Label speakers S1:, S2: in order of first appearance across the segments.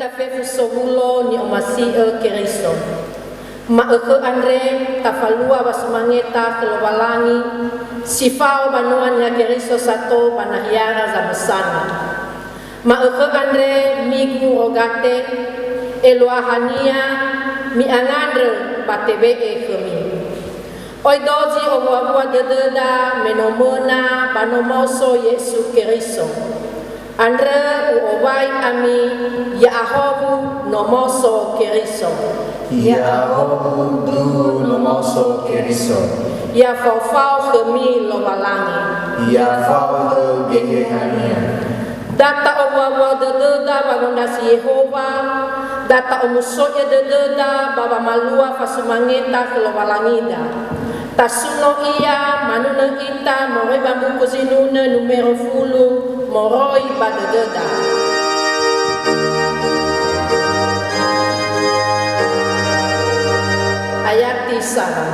S1: ta fefu sobulo ni omasi Keriso. Ma Andre tafalua basumangeta kelobalangi sifao banuan ya Keriso sato panahiara za mesana. Ma Andre migu rogate eluahania mi angandre batebe kemi. Oi dozi owa dededa menomona banomoso Yesu Keriso. Andre uowai ami ya ahobu nomoso Keriso.
S2: Ya ahobu du nomoso Keriso.
S1: Ya fau kemi lobalangi.
S2: Ya fau gehehania.
S1: Data owa dededa bagondasi Yehova. Data omusoya dededa baba malua fasumangeta kelobalangida. Tasuno ia manuna ita moroi bambuku zinuna numero fulu moroi badededa. Ayat tisara.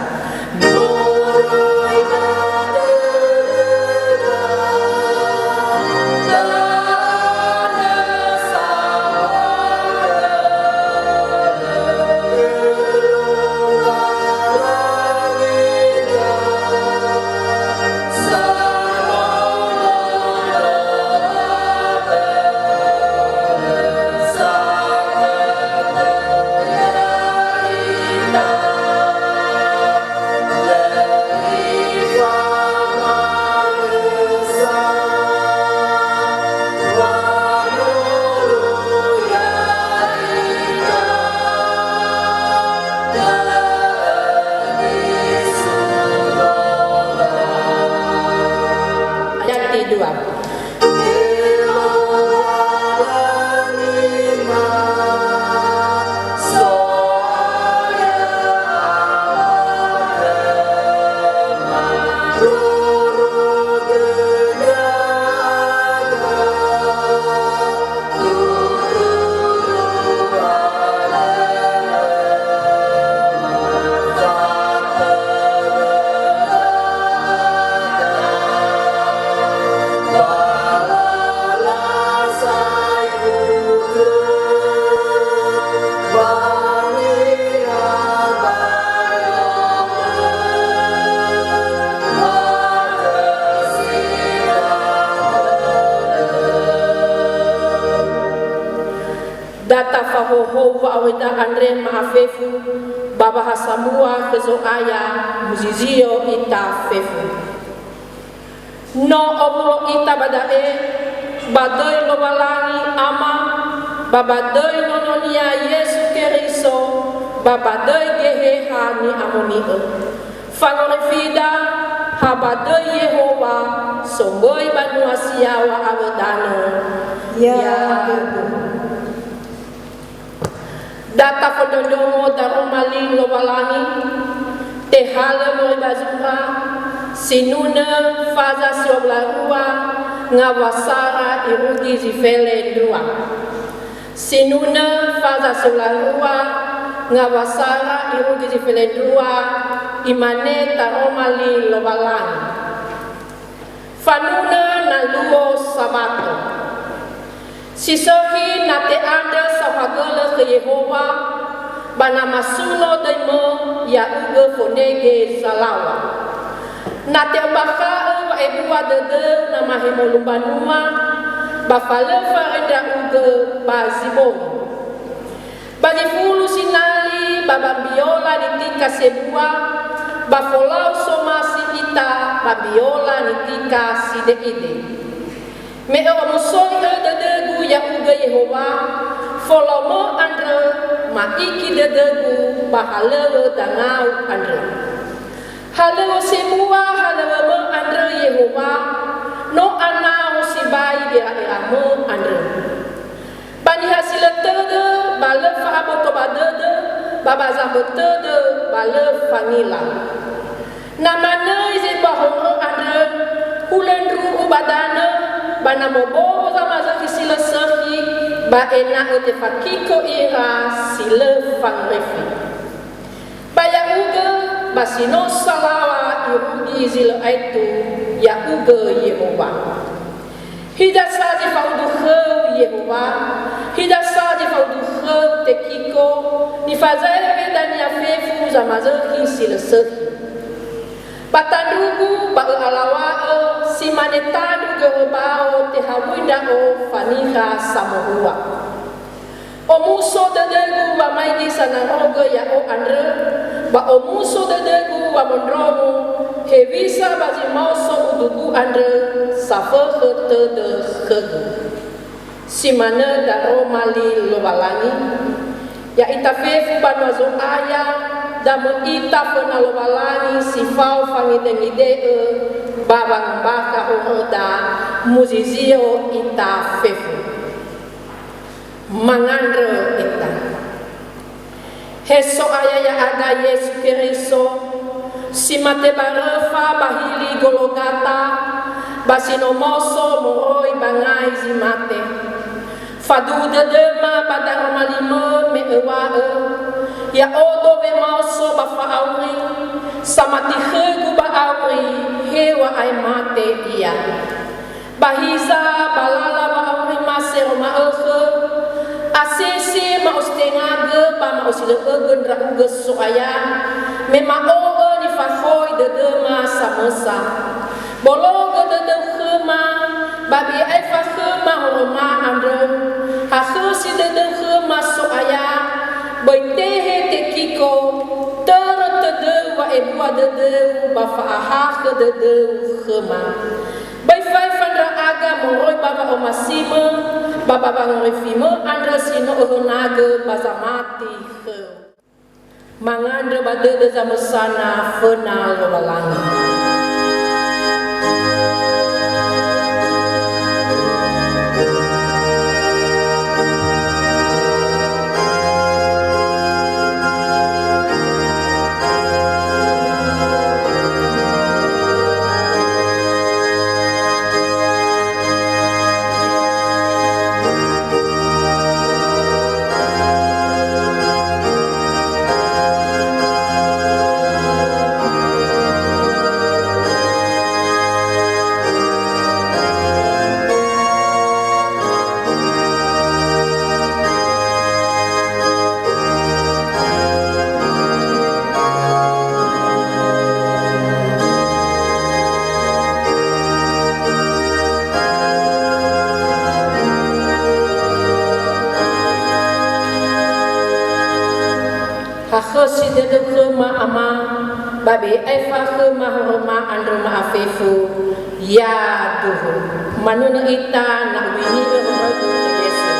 S1: Moroi badededa. Data fahoho wa aweda Andre maafefu baba hasamua kezo aya muzizio ita fefu. No obulo ita badae badoi lobalangi ama babadoi nononia Yesu Keriso babadoi geheha ni amonio. Fanorefida habadoi Yehova somboi banuasia wa awedano. Ya. Data fodondomo daromali lobalangi tehale moi bazura sinuna faza soblarua ngawasara irugi zifele dua sinuna faza soblarua ngawasara irugi zifele dua imane daromali lobalangi fanuna na luo sabato. Sisohi nate ada sahagala ke Yehova bana masuno demo ya uga fonege salawa. Nate baka wa ebua dede nama hemolumbanuma bafalefa enda uga bazibo. Bagi fulu sinali babambiola nitika sebua bafolau somasi ita babiola nitika sideide. Me o musoi dedegu ya uga Yehova folomo andre maiki dedegu bahalewe dangau andre halewe semua halewe mo andre Yehova no anau sibai ira-iramu andre bani hasil tede bale fahamoto badede babaza tede bale fanila namane izin bahoro andre hulendru ubadana bana bobo sama zaki sila sergi ba ena ute fakiko ira sila fangrefi baya uga basino salawa yugi zila aitu ya uga Yehova hida saji faudu Yehova hida saji faudu fazai pedania fefu za mazaki sileseki. Patandugu ba alawa si manetadu gerbao te hawinda o faniha samohua. Omuso dedegu ba maigi sanaroga ya o andre ba omuso dedegu ba mondromu hevisa ba zimoso udugu andre safa hete de hegu. Si mana da romali lobalangi ya itafefu ba nozo aya da mo ita fana lobalangi si fau fangidengide baba mbaka ohoda muzizio ita fefu mangandre ita heso aya ya ada Yesu Kristo si mate barefa bahili gologata basinomoso moroi bangai zimate fadu dedema pada romalimo me ewa ya odo be moso bafa auri samati hegu ba auri hewa ai mate dia bahiza balala ba auri mase roma asese ma ostengage ba ma osilegen raga soaya me ma o ni fafoi dedema samosa bologo de khema babi ai fa khema roma andre ha khosi de khema soaya baitehe te kiko ter te de wa ebwa de ba fa ha de khema bai fai fandra aga moroi baba o masima baba bangoi fimo andra sino ohonaga bazamati khe mangandra bade de zamusana fena lobalangi. Akhosi de khema ama babe aifa khema horma andro ma afefu ya duhu manuna ita na wini horma tu Yesu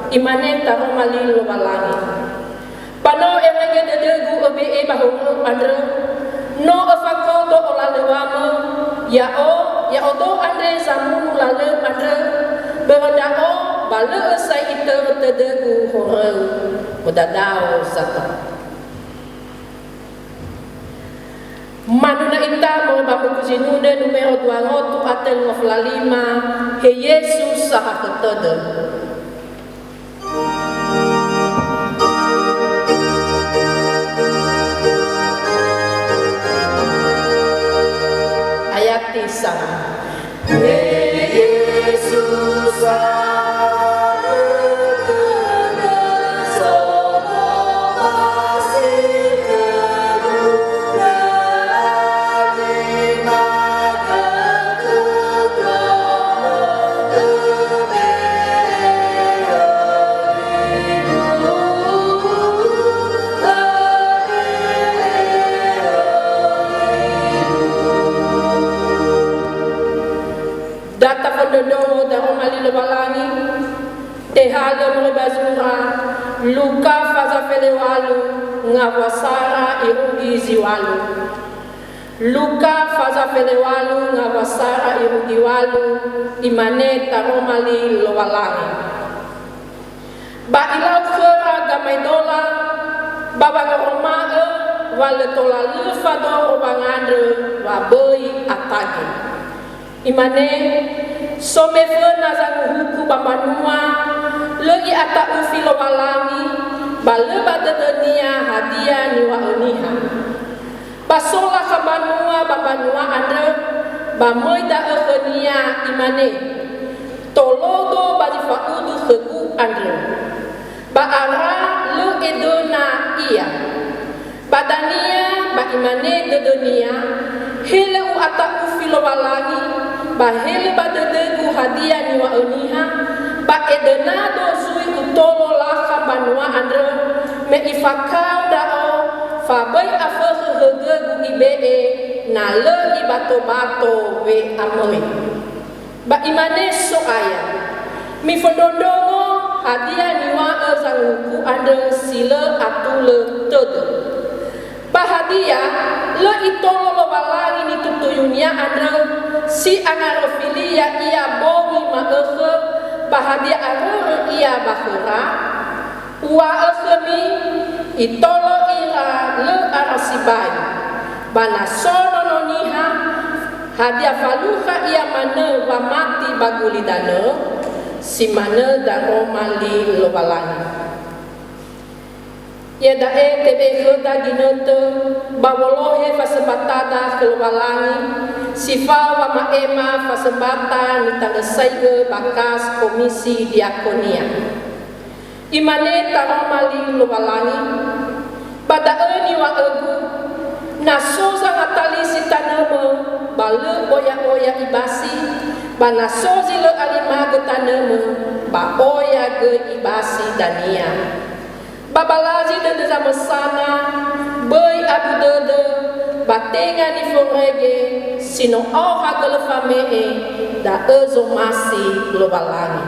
S1: imane taro malilo balangi pano erege de degu obe e bahongo andre no afako do olalewamo ya o do andre zamu lale andre berada o bale sai ite te degu hore odadao sata manuna ita mo baku kuzinude numero 2 atel ngoflalima he Yesus saha ketede sama Yesus luka faza felewalu ngawasara irugi ziwalu. Luka faza felewalu ngawasara irugi walu imane taromali lowalangi. Ba ilau khera gamai dola babaga romae wale tola lufa do bangandre wa boi atagi. Imane some fena zangu huku bapanua lagi ata ufi lowalangi baleba dedenia hadiah niwa uniha. Basola kabanua bapanua ande bamoida ekhenia imane tolodo balifaudu khegu ande baara lu edona iya badania ba imane dedonia hele u ata ufi lowalangi ba hele badedegu hadiah niwa uniha ba edenado sui utolo laka banua ande me ifakau dao fabai afakhe hegegu ibee na le ibato-bato we amoy. Ba imane so aya mi fondondongo hadiah niwa ezanguku ande sile atule tede. Ba hadiah le itolo lo balangi ni tutuyunya ande si angarofilia ia bongi ma ekhe ba hadiah arere ia bakhera wa ekhemi itolo ira le arasibai bana sono noniha hadiah faluha ia mane wa mati baguli dane si mane daro mali lobalangi ya dae tebe khota ginote bawolohe fasebatada lobalangi sifa wa maema fasebata nitagesaige bakas komisi diakonia imane taromali lobalangi badaeni wa egu nasoza ngatalisi taneme bale oya ibasi banasozi le alima ge taneme ba oya ge ibasi dania babalazi de zamesana boy abudede batenga ni forege sino oha gele famee da ezo masi lobalangi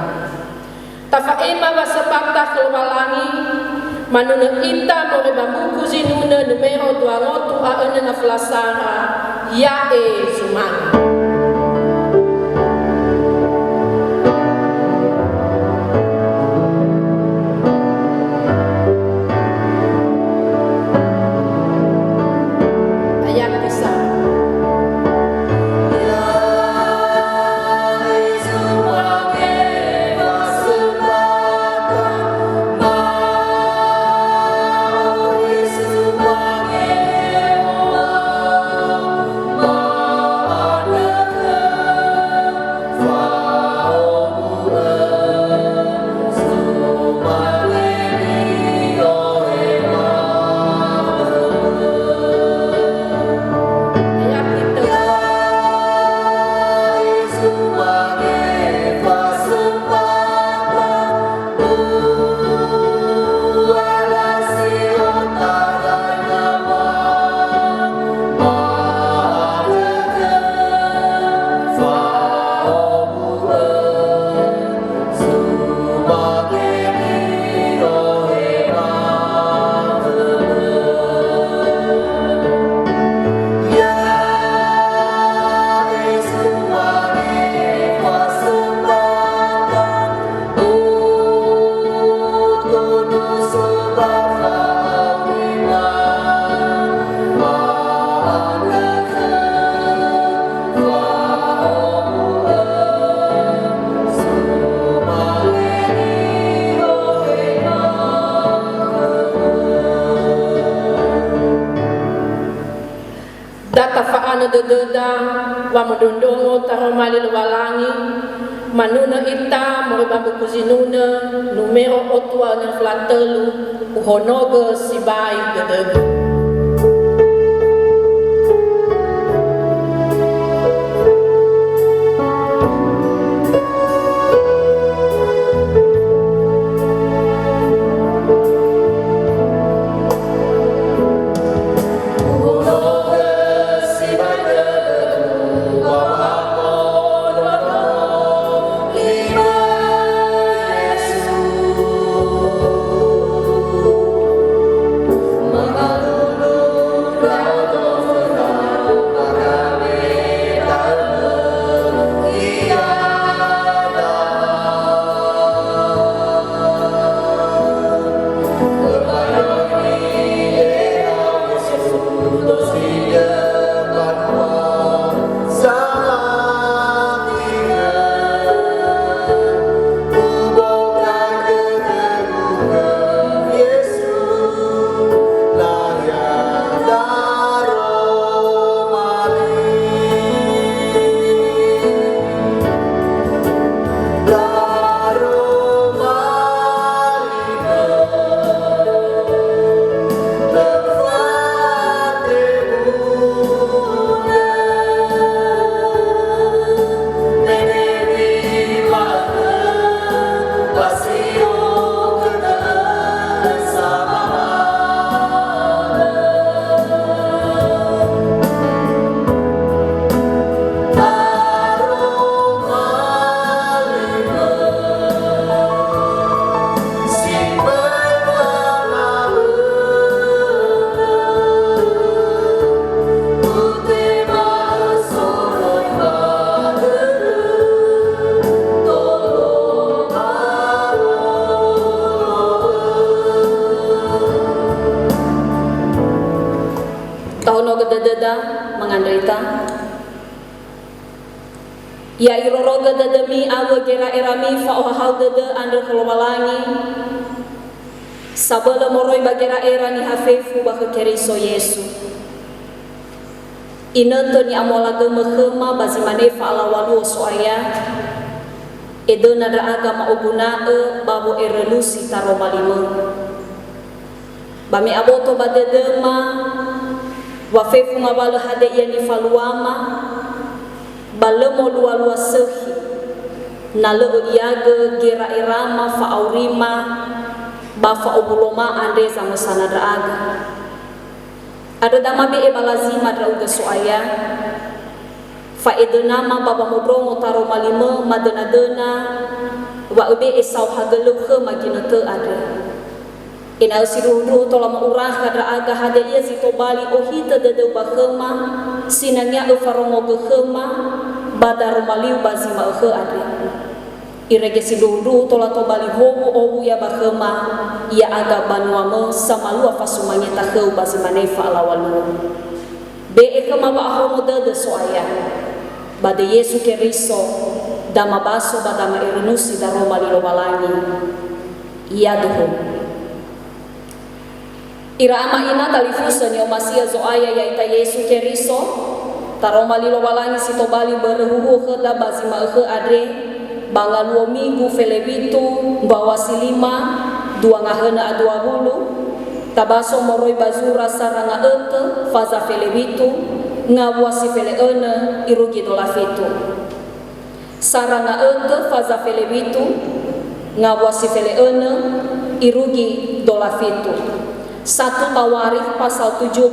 S1: tafaema wasebata lobalangi manuna ita more bambuku zinuna numero 200 a ene na flasara ya zumani. Deda wa modondongo taromali lowalangi manuna ita mo babu kuzinuna numero otwa na flatelu uhonoge sibai dede.
S3: Yesus Tahuno gedededa menganderita. Ya iroro gededemi awe gera erami fa ohahal dede andre kelobalangi. Sabala moroi bagera era ni hafefu baka keriso Yesu. Inento ni amolaga mekhema bazi manefa ala walu soaya. Edo nada agama ogunae babo erelusi taro malime. Bami aboto badedema wafefu ngabala hade yani faluama. Balemo lua-lua sehi nale iaga gera irama fa aurima ba fa obuloma ande sama sanada aga ada dama be ebalazima dra uga soaya fa edenama baba modrongo taro malime madena-dena wa ube esau hagelu ke maginete ada ina sirudu tolama urah kadra aga hade ia sitobali ohita dede bakema sinanya ufarongo gekema badar maliu bazima ke ade irege sidudu tola to bali hobu obu ya bakema ya aga banuame samalua fasumanya takheu bazima nefa alawalu be ekema ba ahomo de soaya bade Yesu keriso dama baso badama erenusi daro malilo balangi iya duhu ira ama ina talifusa ni omasia zoaya ya ita Yesu keriso taro malilo balangi sitobali berehuhu kheda bazima ke adre bangaluo minggu felebitu bawa silima dua ngahena adua hulu tabaso moroi bazura saranga ete faza felebitu ngawasi feleene irugi dolafitu saranga ete faza felebitu ngawasi feleene irugi dolafitu 1 Tawarikh pasal 17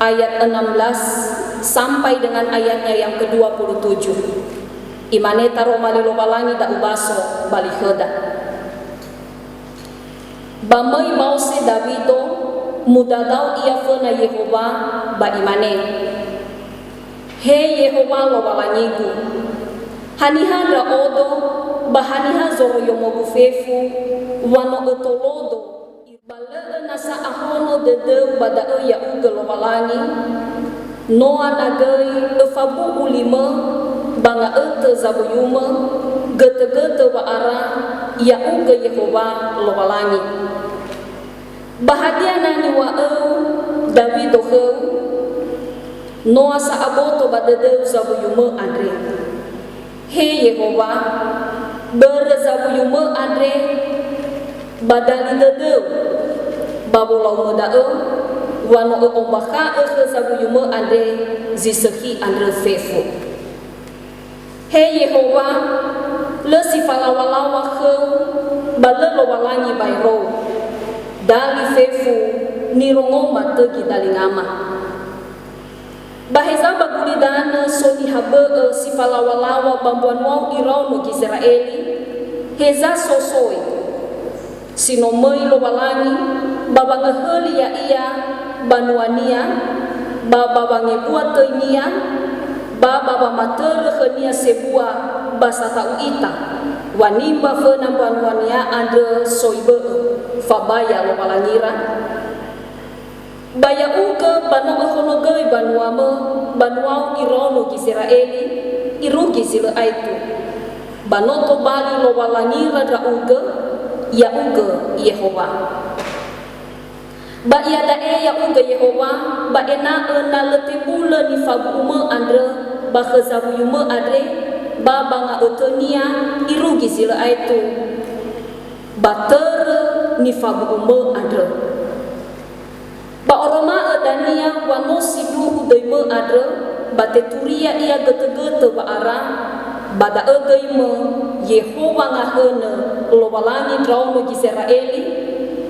S3: ayat 16 sampai dengan ayatnya yang ke-27. Imane taro malilo balangi da ubaso bali kheda. Bamai bause Davido mudadau ia fena Yehova ba imane. He Yehova lo balangigu. Haniha da odo bahaniha zoro yomogu fefu wano etolodo. Bala nasa ahono dede bada ya ugelo balangi noa nagai efabu ulima banga ete zabuyuma gete-gete baara ya uge Yehova lo balangi bahagia nani wa David dohe noa sa aboto badede zabuyuma andre he Yehova ber zabuyuma andre badali dede babolau moda'e wano ombaka zabuyuma ande zisehi andre fefu he Yehova le sifalawalawa ke balelo walangi bayro dali fefu nirongo mategi dalingama baheza bagulidana soni habe sifalawalawa bambuan wau irau no Israeli heza sosoi sinomoi lo balangi baba ngeheli ya iya banuania baba bangebuat toinia baba mater khenia sebua basata uita wanimba fena banuania andre soibe fabaya lo balangira baya uga banu ahono gei banuama banuau irono Israeli irugi sila aitu banoto bali lo balangira dra uga ya uga Yehova ba ya dae ya uga Yehova ba ena letibula ni fabuma andre ba khazabuyuma adre ba banga otonia irugi sila aitu bater ni fabuma adre ba oroma dania wanosi duhu deima adre ba teturia ia gete-gete ba ara bada egeima Yehova ngahene lo balangi drauno Israeli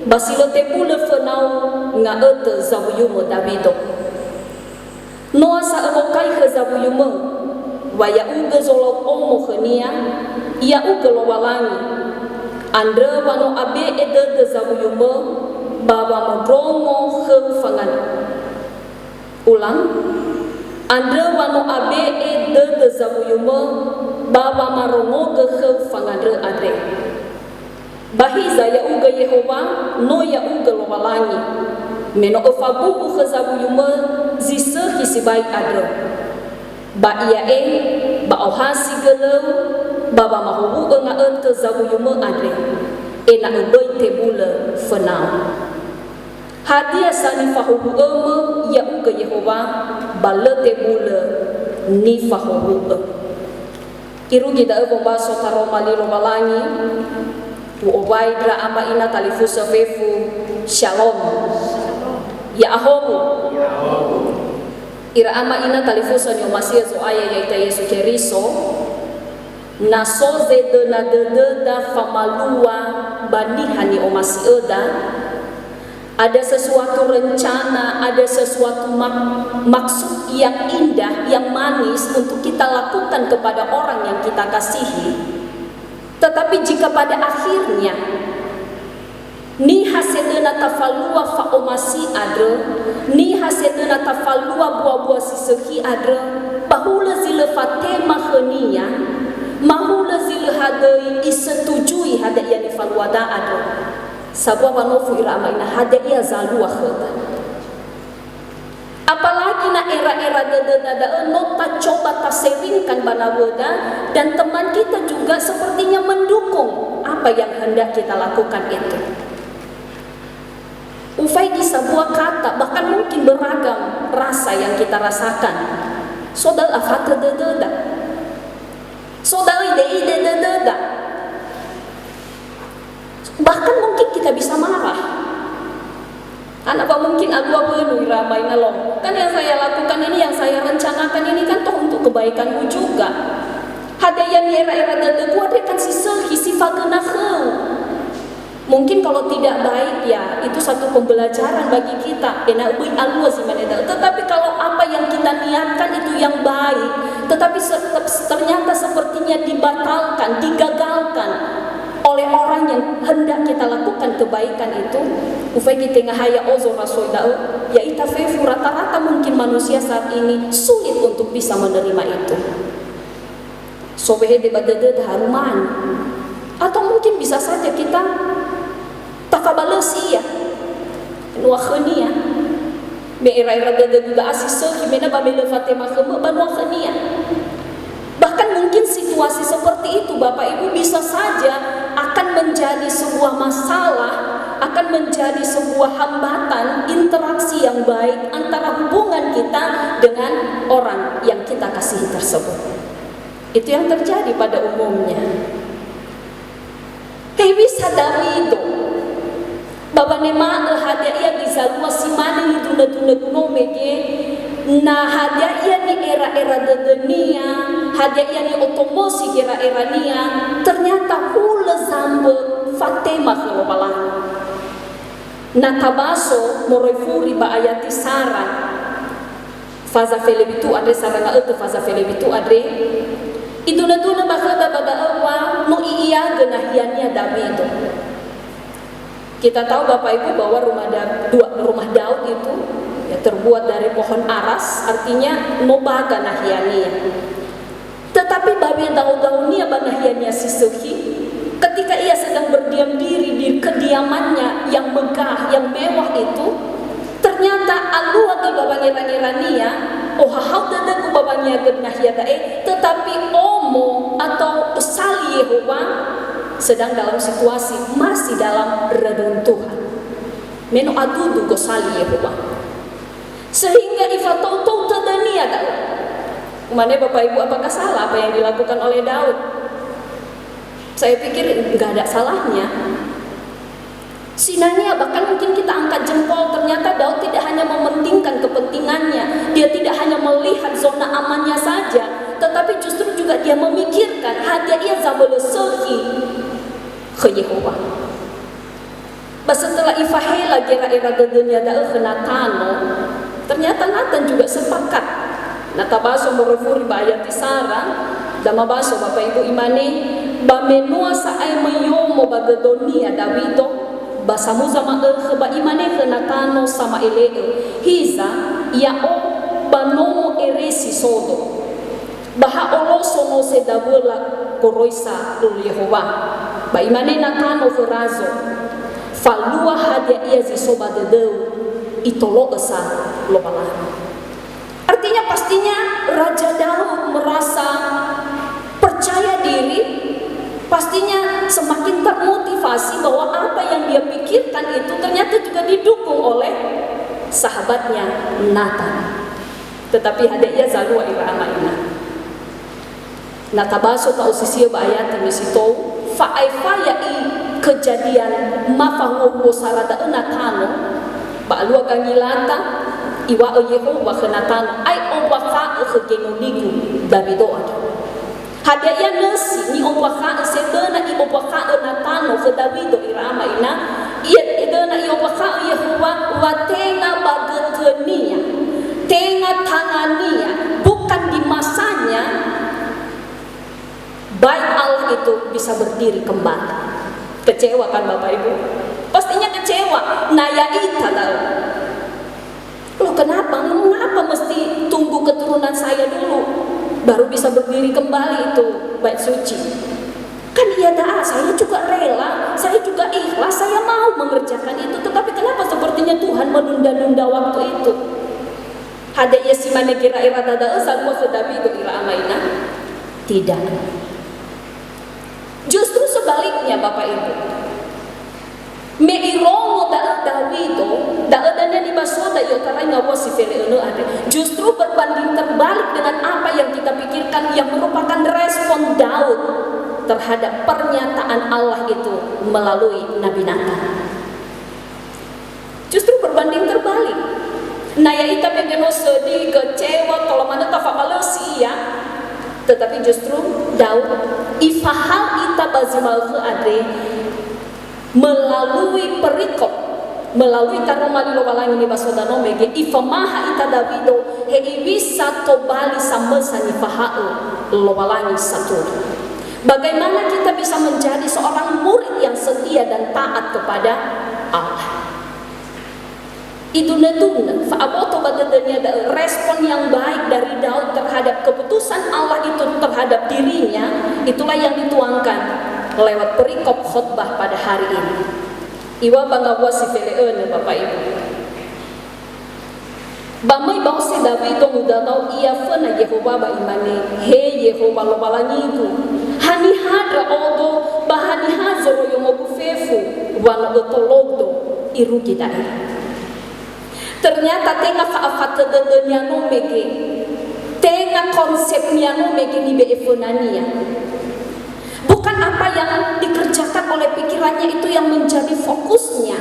S3: basilo tepule fenau nga ete zabuyuma Davido noa sa elokai ke zabuyuma waya uge zolo omo khenia ia uge lo balangi andre wano abe ede zabuyuma baba modrongo ke fangan ulang andre wano abe ede zabuyuma baba marongo ke fangandre adre bahiza ya uga Yehova no ya uga lo balangi meno fabu khazabu yuma zise hisi bai adro ba ia ba ohasi gelau baba mahu nga ente zabu yuma adre ena bai tebula fenau hadia sani fahu ya uga Yehova bala tebula ni fahu iru gida bomba so taroma li romalangi tu obaidra ama ina talifusa fefu shalom ya ahomu ira ama ina talifusa ni omasia zo aya ya ita Yesu Keriso na soze de na de da famalua bani hani omasi eda ada sesuatu rencana, ada sesuatu maksud yang indah, yang manis untuk kita lakukan kepada orang yang kita kasihi. Tetapi jika pada akhirnya ni hasedena tafalua fa omasi adre, ni hasedena tafalua buah-buah siseki adre, bahula zile fatema khania, mahula zile hadai isetujui hadai yang difaluada adre. Sabwa banofu irama ina hade ia zalua khata. Apalagi na era-era dada nota coba tasewinkan banaweda dan teman kita juga sepertinya mendukung apa yang hendak kita lakukan itu. Ufai di sebuah kata bahkan mungkin beragam rasa yang kita rasakan. Sodal afata dada. Sodal ide dada. Bahkan mungkin kita bisa marah. Anak apa mungkin aku penuh ramai nalong. Kan yang saya lakukan ini, yang saya rencanakan ini kan toh untuk kebaikanmu juga. Hadayan era-era dadaku ada kan si fagenaheu. Mungkin kalau tidak baik ya itu satu pembelajaran bagi kita. Tetapi kalau apa yang kita niatkan itu yang baik, tetapi ternyata sepertinya dibatalkan, digagalkan oleh orang yang hendak kita lakukan kebaikan itu, ufai kita ngahaya ozo rasoidao, ya ita fefu rata-rata mungkin manusia saat ini sulit untuk bisa menerima itu. Sobehe debadede haruman, atau mungkin bisa saja kita takabalesi ya, nuakhenia, beera-era dede juga asisel, kimena babele fatema kebe banuakhenia. Bahkan mungkin situasi seperti itu Bapak Ibu bisa saja akan menjadi sebuah masalah, akan menjadi sebuah hambatan interaksi yang baik antara hubungan kita dengan orang yang kita kasihi tersebut. Itu yang terjadi pada umumnya. Hewi sadamido Baba nema hadia gizalua simane itu na mege na hadia ni era-era dedenia, hadia ni otomosi era-era nia, ternyata hula zambe fatema kholobalan. Na tabaso morefuri ba ayati sara faza felebitu adre saranga ete faza felebitu adre iduna-duna bakhada bada awa no iya genahiannya David. Kita tahu Bapak Ibu bahwa rumah Daud itu ya terbuat dari pohon aras, artinya nobaga nahiania. Tetapi babi Daud-Daunia banahiania sisuki, ketika ia sedang berdiam diri di kediamannya yang megah, yang mewah itu, ternyata alua ke babangira-ngirania, hau dadaku babanya nahiadae, tetapi omo atau usali Yehova sedang dalam situasi masih dalam reruntuhan. Meno adudu gosali Yehova. Sehingga ifatau tadania Daud. Mana Bapak Ibu, apakah salah apa yang dilakukan oleh Daud? Saya pikir nggak ada salahnya. Sinania bahkan mungkin kita angkat jempol, ternyata Daud tidak hanya mementingkan kepentingannya, dia tidak hanya melihat zona amannya saja, tetapi justru juga dia memikirkan hadiah ia zabelesehi ke Yehova. Setelah ifahela gera-era dunia da Natano, ternyata Nathan juga sepakat. Natabaso morefuri bayati Sara, damabaso Bapak Ibu imani, bamenua saay mayomo bagadonia Dawido, basamuza ba imane ke Natano sama eleo, hiza yao banomo eresi sodo, baha oloso no se dabula koroisa ul Yehova, ba imane Natano ferazo. Falua hadia ia zisoba dedeu itolo esa lobalah. Artinya pastinya Raja Daud merasa percaya diri, pastinya semakin termotivasi bahwa apa yang dia pikirkan itu ternyata juga didukung oleh sahabatnya Nathan. Tetapi ada ia zalua irama ina. Natabaso ta usisia ba ayat misito fa ya i kejadian mafahu sarada Nathan ba lua gangilata iwa Yehova kenatan ai obaka kegenodiku Davido. Hadaya nasi ni obaka sedana i obaka Nathan ke Davido irama ina ia edana i obaka Yehova watenga bagetenia tenga tangania bukan di masanya baik Allah itu bisa berdiri kembali. Kecewa kan Bapak Ibu? Pastinya kecewa. Naya ita tahu. Loh kenapa? Mengapa mesti tunggu keturunan saya dulu baru bisa berdiri kembali itu bait suci? Kan iya dah, saya juga rela, saya juga ikhlas, saya mau mengerjakan itu. Tetapi kenapa sepertinya Tuhan menunda-nunda waktu itu? Ada ya si mana kira-kira tada asal wa kedabi itu ila amaina? Tidak. Justru sebaliknya Bapak Ibu. Meirongo da Davido, da adanya di basoda yo karena wasi fele ada. Justru berbanding terbalik dengan apa yang kita pikirkan yang merupakan respon Daud terhadap pernyataan Allah itu melalui Nabi Nathan. Justru berbanding terbalik. Nah ya ita pengen sedih, kecewa, kalau mana tafakalasi ya. Tetapi justru Daud ifahal ita bazimal adre melalui perikop, melalui taromali lowalang ini basodano mege ifamaha ita Davido he bisa tobali samesa nifahau lowalangi satu. Bagaimana kita bisa menjadi seorang murid yang setia dan taat kepada Allah? Itu neduna fa'aboto badadanya respon yang baik dari Daud terhadap keputusan Allah itu terhadap dirinya, itulah yang dituangkan lewat perikop khotbah pada hari ini. Iwa banggawa si feleene Bapak Ibu. Bamai bangsa David itu muda tahu ia fena Yehova ba imane he Yehova lo balangiku hani hadra odo bahani hazoro yo mobufefu wala otolodo iru kita. Ternyata tengah faafata dedenya no mege, tengah konsepnya no mege ni beefonania. Bukan apa yang dikerjakan oleh pikirannya itu yang menjadi fokusnya.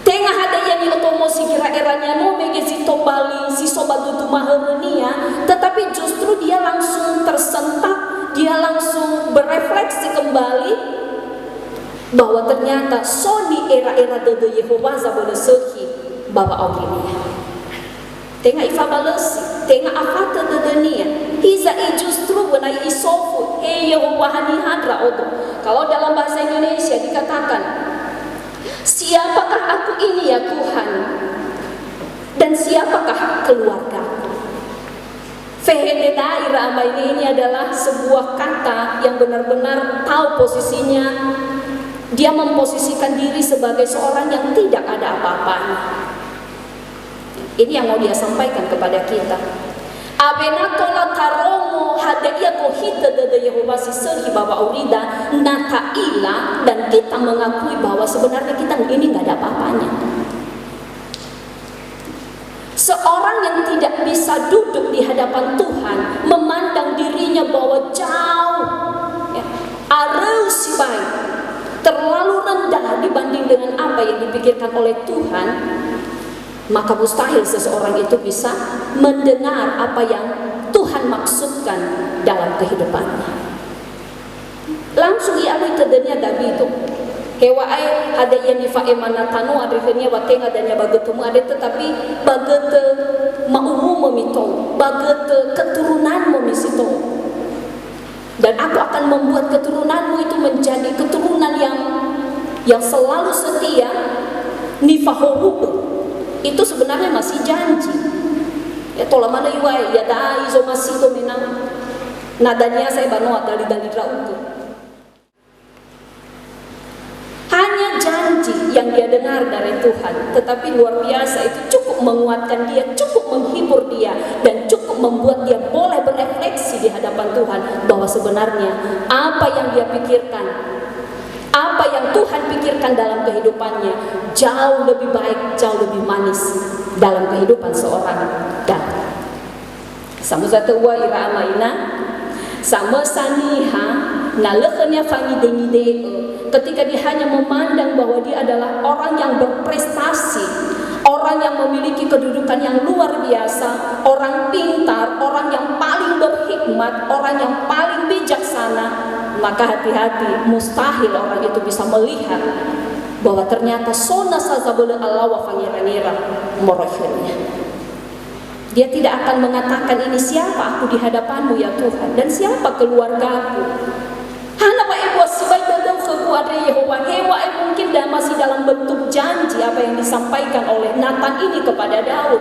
S3: Tengah ada yang otomosi kira-kiranya no mege si tobali si sobadutu maharenia, tetapi justru dia langsung tersentak, dia langsung berefleksi kembali bahwa ternyata soni era-era dede Yehova zabolesehi Baba Auginia. Tengah ifabalesi, tengah afata dedenia. Hiza justru benai isofu, Yehova hani hadra odo. Kalau dalam bahasa Indonesia dikatakan, siapakah aku ini ya Tuhan? Dan siapakah keluarga? Fehede daira ini adalah sebuah kata yang benar-benar tahu posisinya. Dia memposisikan diri sebagai seorang yang tidak ada apa-apanya. Ini yang mau dia sampaikan kepada kita. Abenatola taromo hadaiya kohita dede Yehova siserhi Baba Aurida nataila, dan kita mengakui bahwa sebenarnya kita ini nggak ada apa-apanya. Seorang yang tidak bisa duduk di hadapan Tuhan, memandang dirinya bahwa jauh, ya, areusibai, terlalu rendah dibanding dengan apa yang dipikirkan oleh Tuhan, maka mustahil seseorang itu bisa mendengar apa yang Tuhan maksudkan dalam kehidupannya. Langsung ia tedenya David. Hewa ai ada yang difae manatano adrenya wateng adanya bagetemu ada, tetapi bagete maumu memito, bagete keturunan memisito. Dan aku akan membuat keturunanmu itu menjadi keturunan yang selalu setia. Nifahohu itu sebenarnya masih janji. Ya tola mana iwai ya dai zo masih dominang. Nadanya saya banoa dari rauku. Hanya janji janji yang dia dengar dari Tuhan, tetapi luar biasa itu cukup menguatkan dia, cukup menghibur dia, dan cukup membuat dia boleh berefleksi di hadapan Tuhan bahwa sebenarnya apa yang dia pikirkan, apa yang Tuhan pikirkan dalam kehidupannya jauh lebih baik, jauh lebih manis dalam kehidupan seorang Daud. Sama satu wa ira amaina sama saniha nalekenya fangi dengide ketika dia hanya memandang bahwa dia adalah orang yang berprestasi, orang yang memiliki kedudukan yang luar biasa, orang pintar, orang yang paling berhikmat, orang yang paling bijaksana, maka hati-hati, mustahil orang itu bisa melihat bahwa ternyata sona sazabele Allah wa fangira-ngira morohnya. Dia tidak akan mengatakan ini siapa aku di hadapanmu ya Tuhan, dan siapa keluargaku. Hana wa ibu sebaik dadam kepada Yehova. Hewa mungkin dah masih dalam bentuk janji apa yang disampaikan oleh Nathan ini kepada Daud.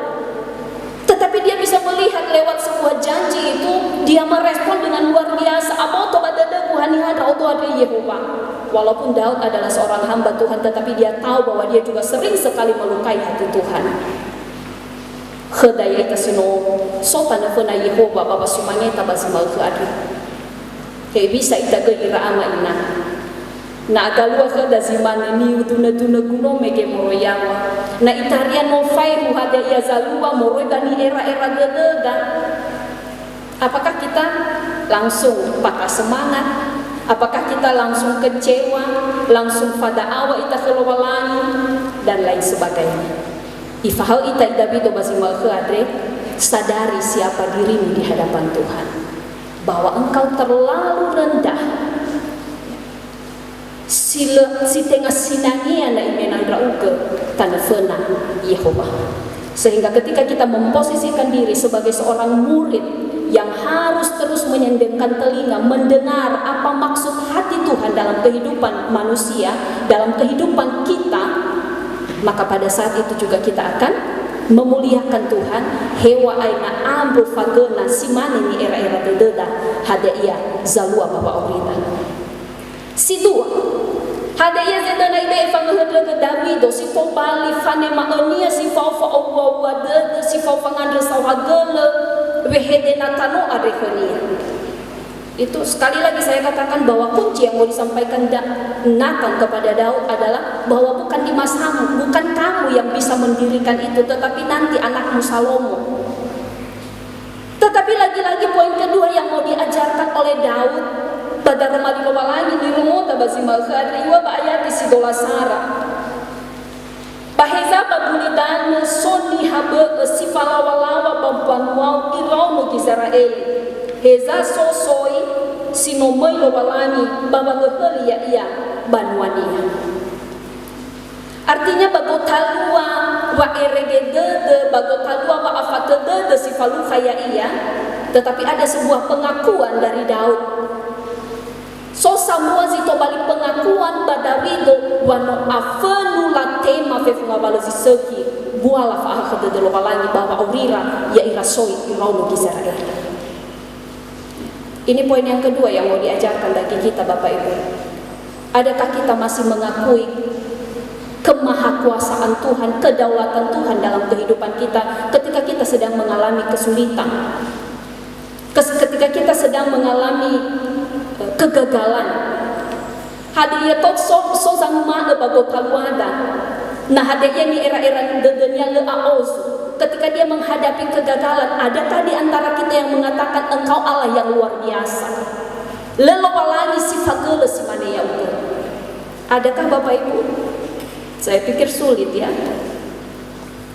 S3: Tetapi dia bisa melihat lewat sebuah janji itu, dia merespon dengan luar biasa. Apa to badada Tuhan hada auto ada Yehova. Walaupun Daud adalah seorang hamba Tuhan, tetapi dia tahu bahwa dia juga sering sekali melukai hati Tuhan. Khedaya itasino sopan fana Yehova baba sumanya tabazimal khadi. Kayak bisa ita ke ira ama ina. Na agalua kheda zimane ni uduna guno mege moroyawa. Na itarian no fairu hada ia zalua moroy bani era-era gedega. Apakah kita langsung patah semangat? Apakah kita langsung kecewa, langsung pada awa ita kelowalani dan lain sebagainya? Ifahal ita idabito basimal khadre, sadari siapa dirimu di hadapan Tuhan, bahwa engkau terlalu rendah. Si tengah sinangia na imenan rauke tanah fena Yehova. Sehingga ketika kita memposisikan diri sebagai seorang murid yang harus terus menyendengkan telinga mendengar apa maksud hati Tuhan dalam kehidupan manusia, dalam kehidupan kita, maka pada saat itu juga kita akan memuliakan Tuhan. Hewa aina ambu fagena simane ni era-era dededa hadaia zalua baba orita. Sidua hadaia zedana ide fangahadla ke Dawido si fo bali fane maonia si fo owa de si fo fangandre sawagele wehedena tano adehenia. Itu sekali lagi saya katakan bahwa kunci yang mau disampaikan Nathan kepada Daud adalah bahwa bukan di masamu, bukan kamu yang bisa mendirikan itu, tetapi nanti anakmu Salomo. Tetapi lagi-lagi poin kedua yang mau diajarkan oleh Daud pada remali kewalani di rumah tabazimal khadriwa ba'ayati sidola sara. Baheza bagulidan soni habe sifalawalawa bampuanuau irau Israel. Heza sosoi sinomoi lo balani baba ngeheli ya iya banuania. Artinya bagotalua wa eregede bagotalua wa afatede sifalu kaya iya, tetapi ada sebuah pengakuan dari Daud. So samua zito balik pengakuan badawido wano afenu latema fefunga balazi seki buala fa akhede lo balani baba aurira ya irasoi irau Israel. Ini poin yang kedua yang mau diajarkan bagi kita Bapak Ibu. Adakah kita masih mengakui kemahakuasaan Tuhan, kedaulatan Tuhan dalam kehidupan kita ketika kita sedang mengalami kesulitan, ketika kita sedang mengalami kegagalan? Hadiah tot so sang ma bagotaluada. Nah hadiah ni era-era dedenya le aosu. Ketika dia menghadapi kegagalan, adakah di antara kita yang mengatakan engkau Allah yang luar biasa? Lelowalani sifagele simane ya ukur. Adakah Bapak Ibu? Saya pikir sulit ya.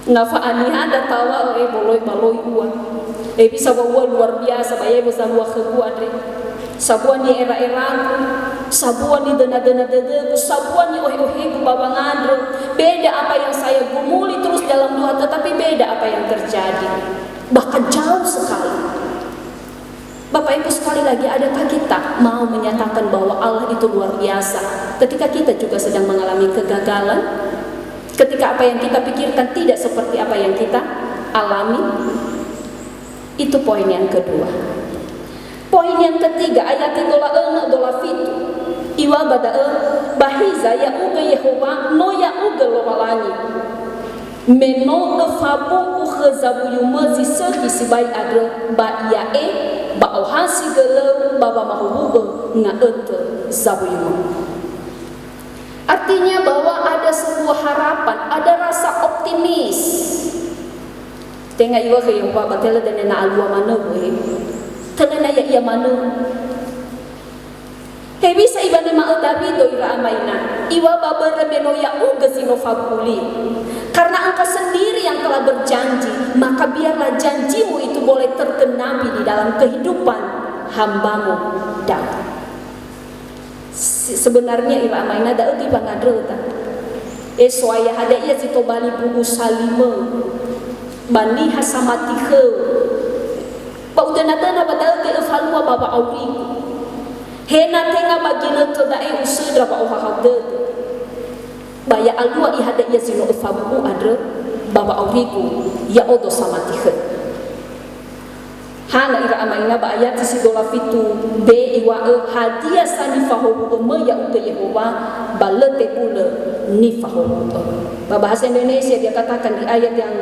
S3: Nafa aniha ada tawa boloi baloi uang. Bisa bawa luar biasa, bayar bisa luar kebuat. Sabuan ni era-era, sabuan ni dena-dena dede, sabuan ni ohe-ohe babang andro. Beda apa yang saya gumuli terus dalam doa, tetapi beda apa yang terjadi. Bahkan jauh sekali. Bapak Ibu sekali lagi, adakah kita mau menyatakan bahwa Allah itu luar biasa ketika kita juga sedang mengalami kegagalan? Ketika apa yang kita pikirkan tidak seperti apa yang kita alami? Itu poin yang kedua. Poin yang ketiga, ayat 3 fitu. iwa badae bahiza ya uga Yehova no ya uga lo walani meno fabu khazabu yumazi sagi sibai adre ba ya ba ohasi gele baba mahubu nga zabu yuma. Artinya bahwa ada sebuah harapan, ada rasa optimis. Tengah iwa ke yang bapak tela dan na alwa mana we, tengah ya ia mana. Hebi sa iba ni maa David do ira amaina, iwa baba remeno ya uga sino fabuli. Karena engkau sendiri yang telah berjanji, maka biarlah janjimu itu boleh tergenapi di dalam kehidupan hambamu Daud. Sebenarnya ila amaina da uti bangadre ta soaya hada ia si tobali buku salime bani hasamati khe pa udanata na badal ke falwa baba auri hena tenga bagina to da usudra ba oha haude baya alwa i hada ia sino fabu adre baba auriku ya odo samati khe hana ira amaina ba ayat si dola fitu be iwa hadiah sani fahobu me ya uga Yehova balete pula ni fahobu. Bahasa Indonesia dia katakan di ayat yang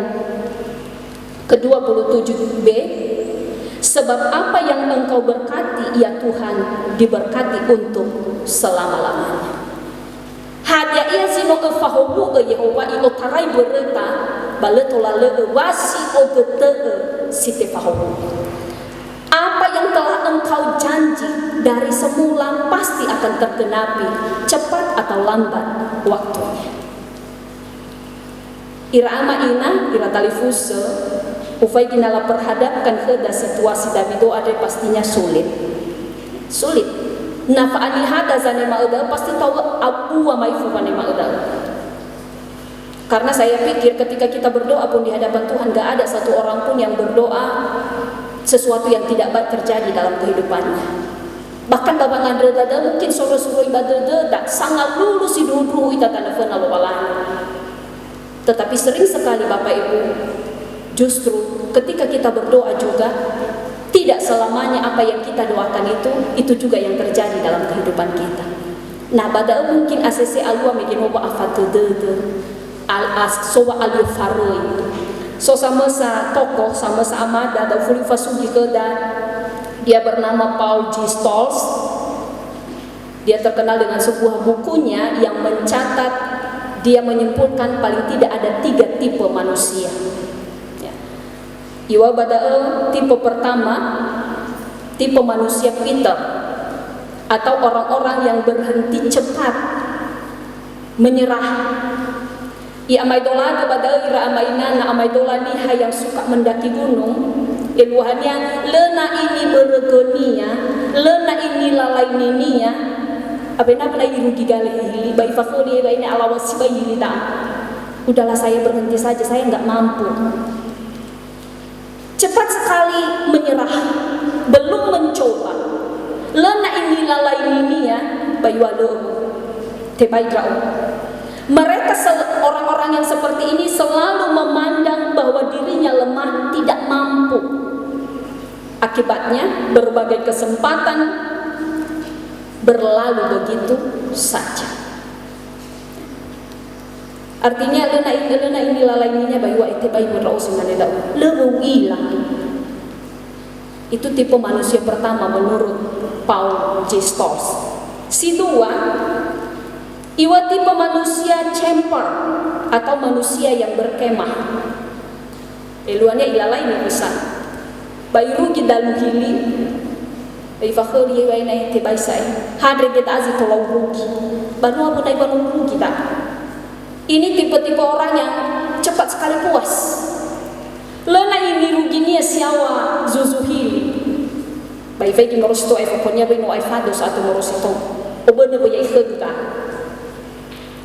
S3: ke-27b, sebab apa yang engkau berkati ya Tuhan diberkati untuk selama-lamanya. Hadiah ia sino fahobu Yehova ilo tarai bereta baletola le wasi ogete site fahobu. Apa yang telah engkau janji dari semula pasti akan tergenapi, cepat atau lambat waktunya. Ira ama ina, ira talifuse, ufai ginala perhadapkan ke situasi Davido ada pastinya sulit. Sulit. Nafa'ani hada zane ma'uda pasti tahu abu wa maifu wane ma'uda. Karena saya pikir ketika kita berdoa pun di hadapan Tuhan gak ada satu orang pun yang berdoa sesuatu yang tidak baik terjadi dalam kehidupannya. Bahkan Bapak Ngandre dada mungkin suruh-suruh ibadah dada sangat lulus hidupru ita tanafan alawalan. Tetapi sering sekali Bapak Ibu, justru ketika kita berdoa juga tidak selamanya apa yang kita doakan itu juga yang terjadi dalam kehidupan kita. Nah, pada mungkin asesi alwa megenoba afatu dede al-as sowa al-yufaroi. So sama sa tokoh, sama sa amada dan fuli fasugi keda, dia bernama Paul G. Stolz. Dia terkenal dengan sebuah bukunya yang mencatat, dia menyimpulkan paling tidak ada 3 tipe manusia. Ya. Iwa badae tipe pertama, tipe manusia Peter atau orang-orang yang berhenti cepat, menyerah. I amaidola kepada ira amaina na amaidola liha yang suka mendaki gunung. Iluhannya lena ini beregenia, lena ini lalai ninia. Abena pernah irugi galih bai fakuli bai ini alawasi bai lida. Udahlah saya berhenti saja, saya enggak mampu. Cepat sekali menyerah, belum mencoba. Lena ini lalai ninia bai walu tebai grau. Mereka orang-orang yang seperti ini selalu memandang bahwa dirinya lemah, tidak mampu. Akibatnya berbagai kesempatan berlalu begitu saja. Artinya lena ini lalaininya bayi wa ite bayi merausin maneda lebu hilang. Itu tipe manusia pertama menurut Paul G. Stolz. Si dua, iwa tipe manusia camper atau manusia yang berkemah. Eluannya ilalai ini besar. Bayi rugi dalam hili. Bayi fakhri iwa ini tibai saya. Hadre kita azi tolong rugi. Baru apa naik baru rugi tak? Ini tipe-tipe orang yang cepat sekali puas. Lena ini ruginya siawa zuzuhili. Bayi feki ngurus itu pokoknya bayi mau aifados atau ngurus itu. Obene bayi ikhta.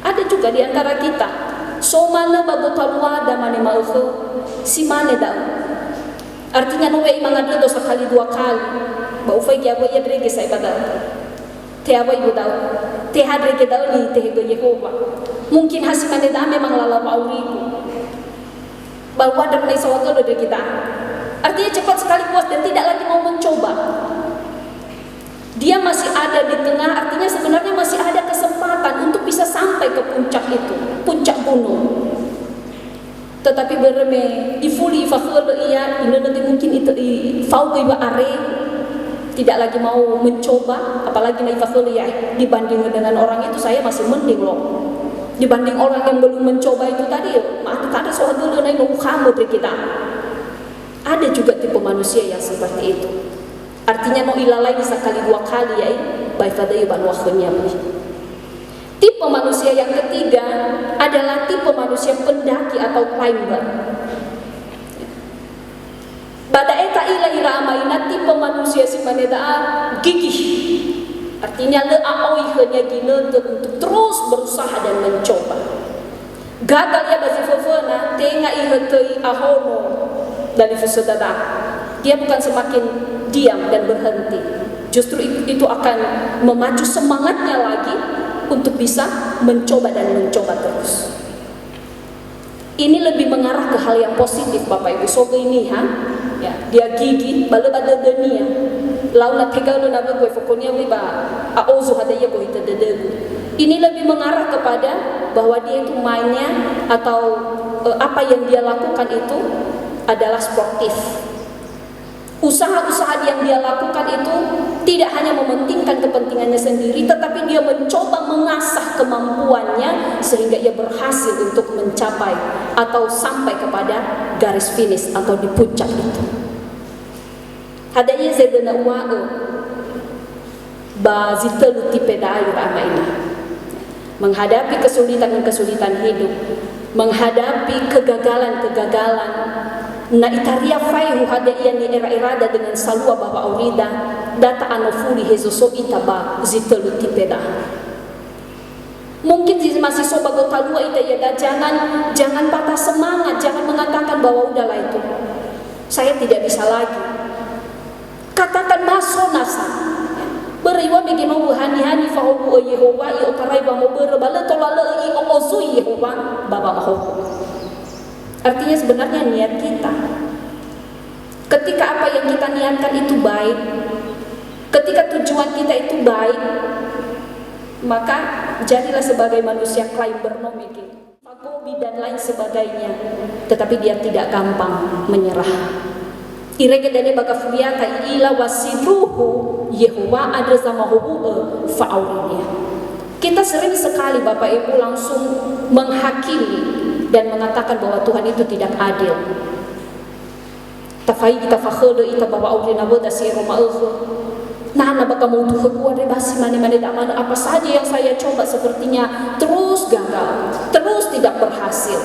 S3: Ada juga di antara kita, so mana bago talwa da mane mauke, si mane da. Artinya no wei mangada dosa kali 2 kali. Ba ufai kya boya drege sai pada. Te abai budau. Te hadre ke dau ni te go Yehova. Mungkin hasil mane da memang lala pauriku. Bahwa ada menai sawaga dari kita. Artinya cepat sekali puas dan tidak lagi mau mencoba. Dia masih ada di tengah, artinya sebenarnya masih ada kesempatan untuk bisa sampai ke puncak itu, puncak gunung. Tetapi berme ifuli fakhul iya ini nanti mungkin itu fau iba are tidak lagi mau mencoba, apalagi naik fakhul ya dibanding dengan orang itu saya masih mending loh. Dibanding orang yang belum mencoba itu tadi, ada soal dulu naik kamu kita. Ada juga tipe manusia yang seperti itu. Artinya no ilalai bisa kali dua kali ya, baik pada iban waktunya. Tipe manusia yang ketiga adalah tipe manusia pendaki atau climber. Pada eta ila ira amaina tipe manusia si maneda gigih. Artinya le aoi hanya gina untuk terus berusaha dan mencoba. Gagal ya bagi fofona tenga ihetei ahono dari fusodada. Dia bukan semakin diam dan berhenti. Justru itu akan memacu semangatnya lagi untuk bisa mencoba dan mencoba terus. Ini lebih mengarah ke hal yang positif Bapak Ibu. Sogo ini ya, dia gigi balu ada dunia. Launa pegalu na bago fokonya wiba auzu hadaya go ita dedegu. Ini lebih mengarah kepada bahwa dia itu mainnya atau apa yang dia lakukan itu adalah sportif. Usaha-usaha yang dia lakukan itu tidak hanya mementingkan kepentingannya sendiri, tetapi dia mencoba mengasah kemampuannya sehingga ia berhasil untuk mencapai atau sampai kepada garis finish atau di puncak itu. Hadanya zedena ua'e ba zitelu tipe dayu amaina. Menghadapi kesulitan-kesulitan hidup, menghadapi kegagalan-kegagalan, na itaria fai hada iya ni era-erada dengan salua baba aurida data anofuli hezoso itaba zitelu tipeda. Mungkin masih soba gotalua ita ya, jangan patah semangat, jangan mengatakan bahwa udahlah itu saya tidak bisa lagi. Katakan maso nasa beriwa begino hani fahu Yehova i otarai ba mo berbala tolala i ozu Yehova baba mahu. Artinya sebenarnya niat kita, ketika apa yang kita niatkan itu baik, ketika tujuan kita itu baik, maka jadilah sebagai manusia climber nomiki, fagobi dan lain sebagainya. Tetapi dia tidak gampang menyerah. Irege dane baka furiata ila wasiruhu Yehova ada sama hubu fa'aulinya. Kita sering sekali Bapak Ibu langsung menghakimi dan mengatakan bahwa Tuhan itu tidak adil. Tafai kita fakhode ita bawa aurina boda si Roma nah baka mau tuh kuat basi mana apa saja yang saya coba sepertinya terus gagal, terus tidak berhasil.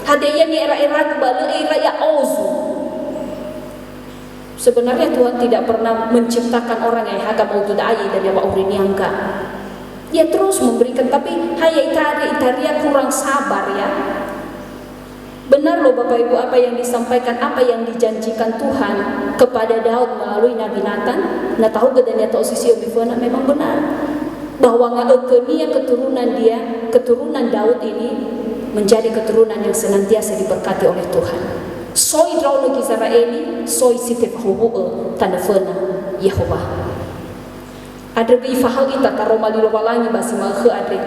S3: Hadaya ni era-era kembali era ya ozu. Sebenarnya Tuhan tidak pernah menciptakan orang yang haga mau tudai dan yang aurini angka. Dia terus memberikan, tapi hanya itaria kurang sabar ya. Benar loh Bapak Ibu apa yang disampaikan, apa yang dijanjikan Tuhan kepada Daud melalui Nabi Nathan. Nah tahu gedenya atau sisi obifona memang benar bahwa ngakenia keturunan Daud ini menjadi keturunan yang senantiasa diberkati oleh Tuhan. Soi drauno Israeli, soi sitep hubu tanafena Yehova. Ada bifahal ita karoma lilowalangi basi malhe adre.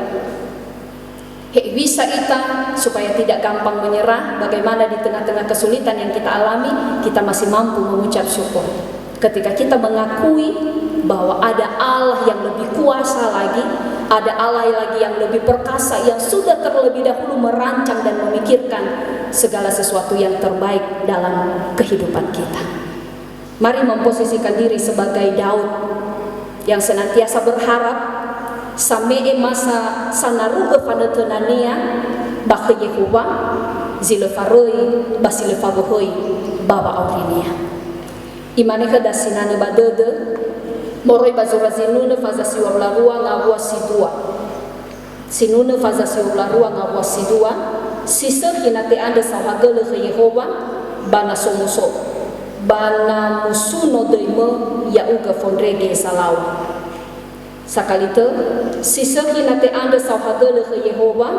S3: Bisa kita supaya tidak gampang menyerah. Bagaimana di tengah-tengah kesulitan yang kita alami, kita masih mampu mengucap syukur. Ketika kita mengakui bahwa ada Allah yang lebih kuasa lagi, ada Allah lagi yang lebih perkasa, yang sudah terlebih dahulu merancang dan memikirkan segala sesuatu yang terbaik dalam kehidupan kita. Mari memposisikan diri sebagai Daud yang senantiasa berharap sampai masa sanaruga pada tenania baka Yehova zilefaroi basilefagohoi bawa aurinia imane kada sinane badede moroi bazorazinune fazasi wablarua ngabua sidua sinune fazasi wablarua ngabua sidua sisa hinate anda sahagele ke Yehova bana somuso bana musuno deime ya uga fondrege salawa. Sakalite sisa hinate anda sauhagele ke Yehova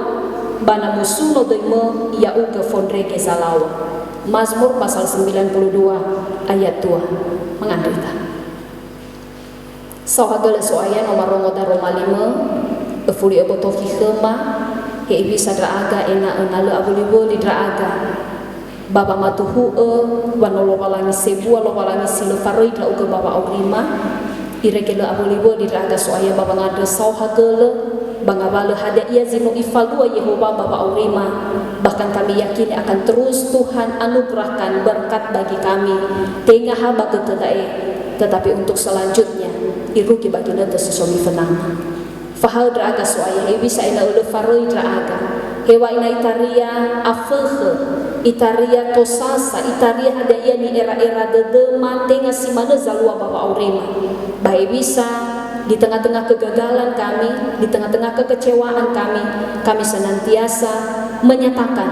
S3: bana musuno deime ya uga fondrege salawa. Mazmur pasal 92 ayat 2 mengandalkan sauhagele soaya nomor rongoda Roma 5 Efuli abotoki khema he bisa draaga ena enale abulibo di draaga baba matuhu wanolo walangi sebua lo walangi silo faroi dra uga baba aurima iregele abulibo di draaga soaya baba ngade sauhagele bangabale hada ia zino ifalua Yehova baba aurima. Bahkan kami yakin akan terus Tuhan anugerahkan berkat bagi kami tengah haba ketelae. Tetapi untuk selanjutnya iruki bagi nete sesuami fenama fahal draga soaya bisa ina ulu faroi draga hewa ina itaria afehe itaria tosasa itaria hada ia ni era-era dedema tengah simana zalua baba aurima bae bisa di tengah-tengah kegagalan kami, di tengah-tengah kekecewaan kami senantiasa menyatakan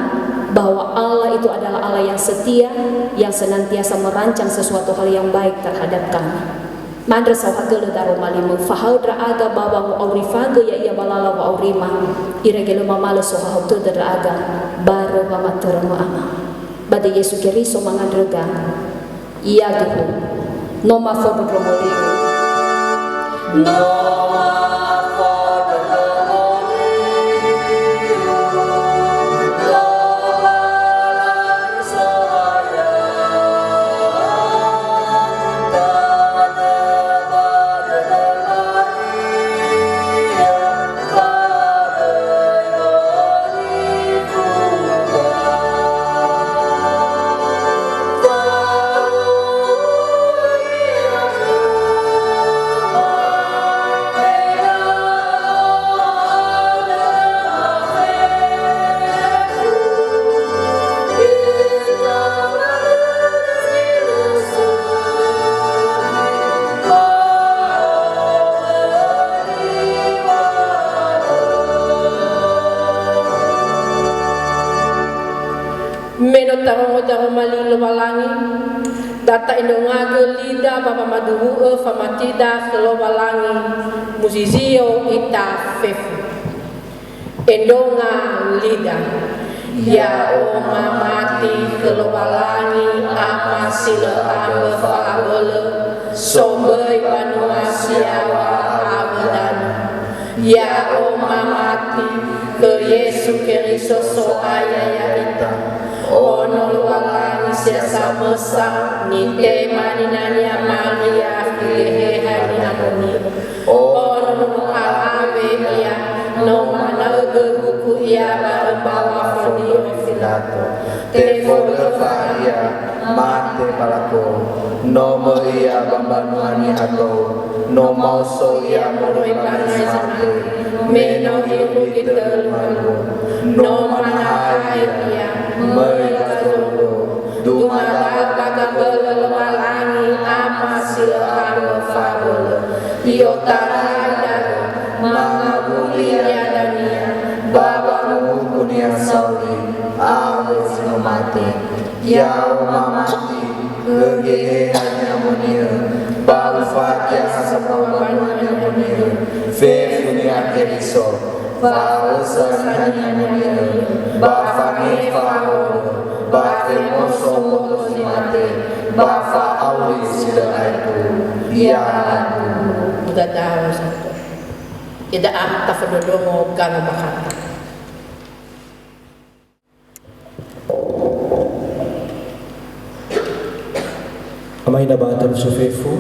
S3: bahwa Allah itu adalah Allah yang setia, yang senantiasa merancang sesuatu hal yang baik terhadap kami. Mandra sauhagele daro malimu fahau draaga baba mu aurifaga ya ia balala wa aurima iregele mamala sohau tu draaga baro mama terma ama bade Yesu Kristo mangadrega ia gitu noma fodo dromoliu
S1: Taho malilo walangi data indongago lida baba maduhu famatida khelo walangi muzizio ita fefu endonga lida ya o mamati khelo walangi apa sila ambe faabole sombai banua siawa abadan ya o mamati ke Yesu Kristo so ayaya ita ono walangi siasa mesa ni tema ni nanya Maria filehe hari amoni ono alawe ya no mana geruku ya bawa fodio filato te fodio faria mate palako no moia bambanuani ako no mauso ya moroi panisante meno hiru kita lumalu no mana ya Merikasolo Dumada Kakabele Malangi Apa Sila Amba Fabele Iotara Mama Bulia Dania Baba Mukunia Sauli Awe Sinomati Yao Mamati Kegehehannya Munir Balu Fatya Hasabawanya Munir Fefunia Keriso Fausananya Munir Bafani Fahol Batemoso Motosimate Bafa Auli Sidaitu Ya
S2: Udah tahu satu tidak tafadolongo gana bakata
S4: Amai na bata Sufefu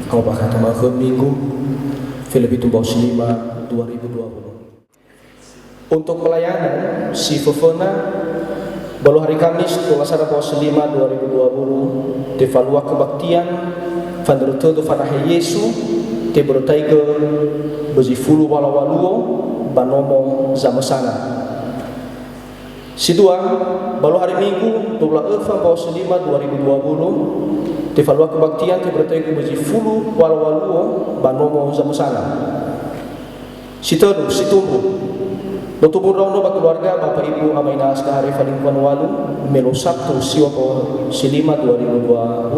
S4: ang bakata mga minggu Filipino Baus 5 2020. Untuk pelayanan si Fofona baru hari Kamis 12 Baus 5 2020 te falua kebaktian fanderutodo fanahe Yesu te berotaiga bezi fulu walawaluo banomo zamasana. Si dua baru hari Minggu 12 Baus 5 2020 te falua kebaktian te berotaiga bezi fulu walawaluo banomo zamasana. Si terus si tumbuh Dotubun rauno ba keluarga Bapak Ibu amai naas kahari falingkuan walu melo Sabtu siwa po si 5 2020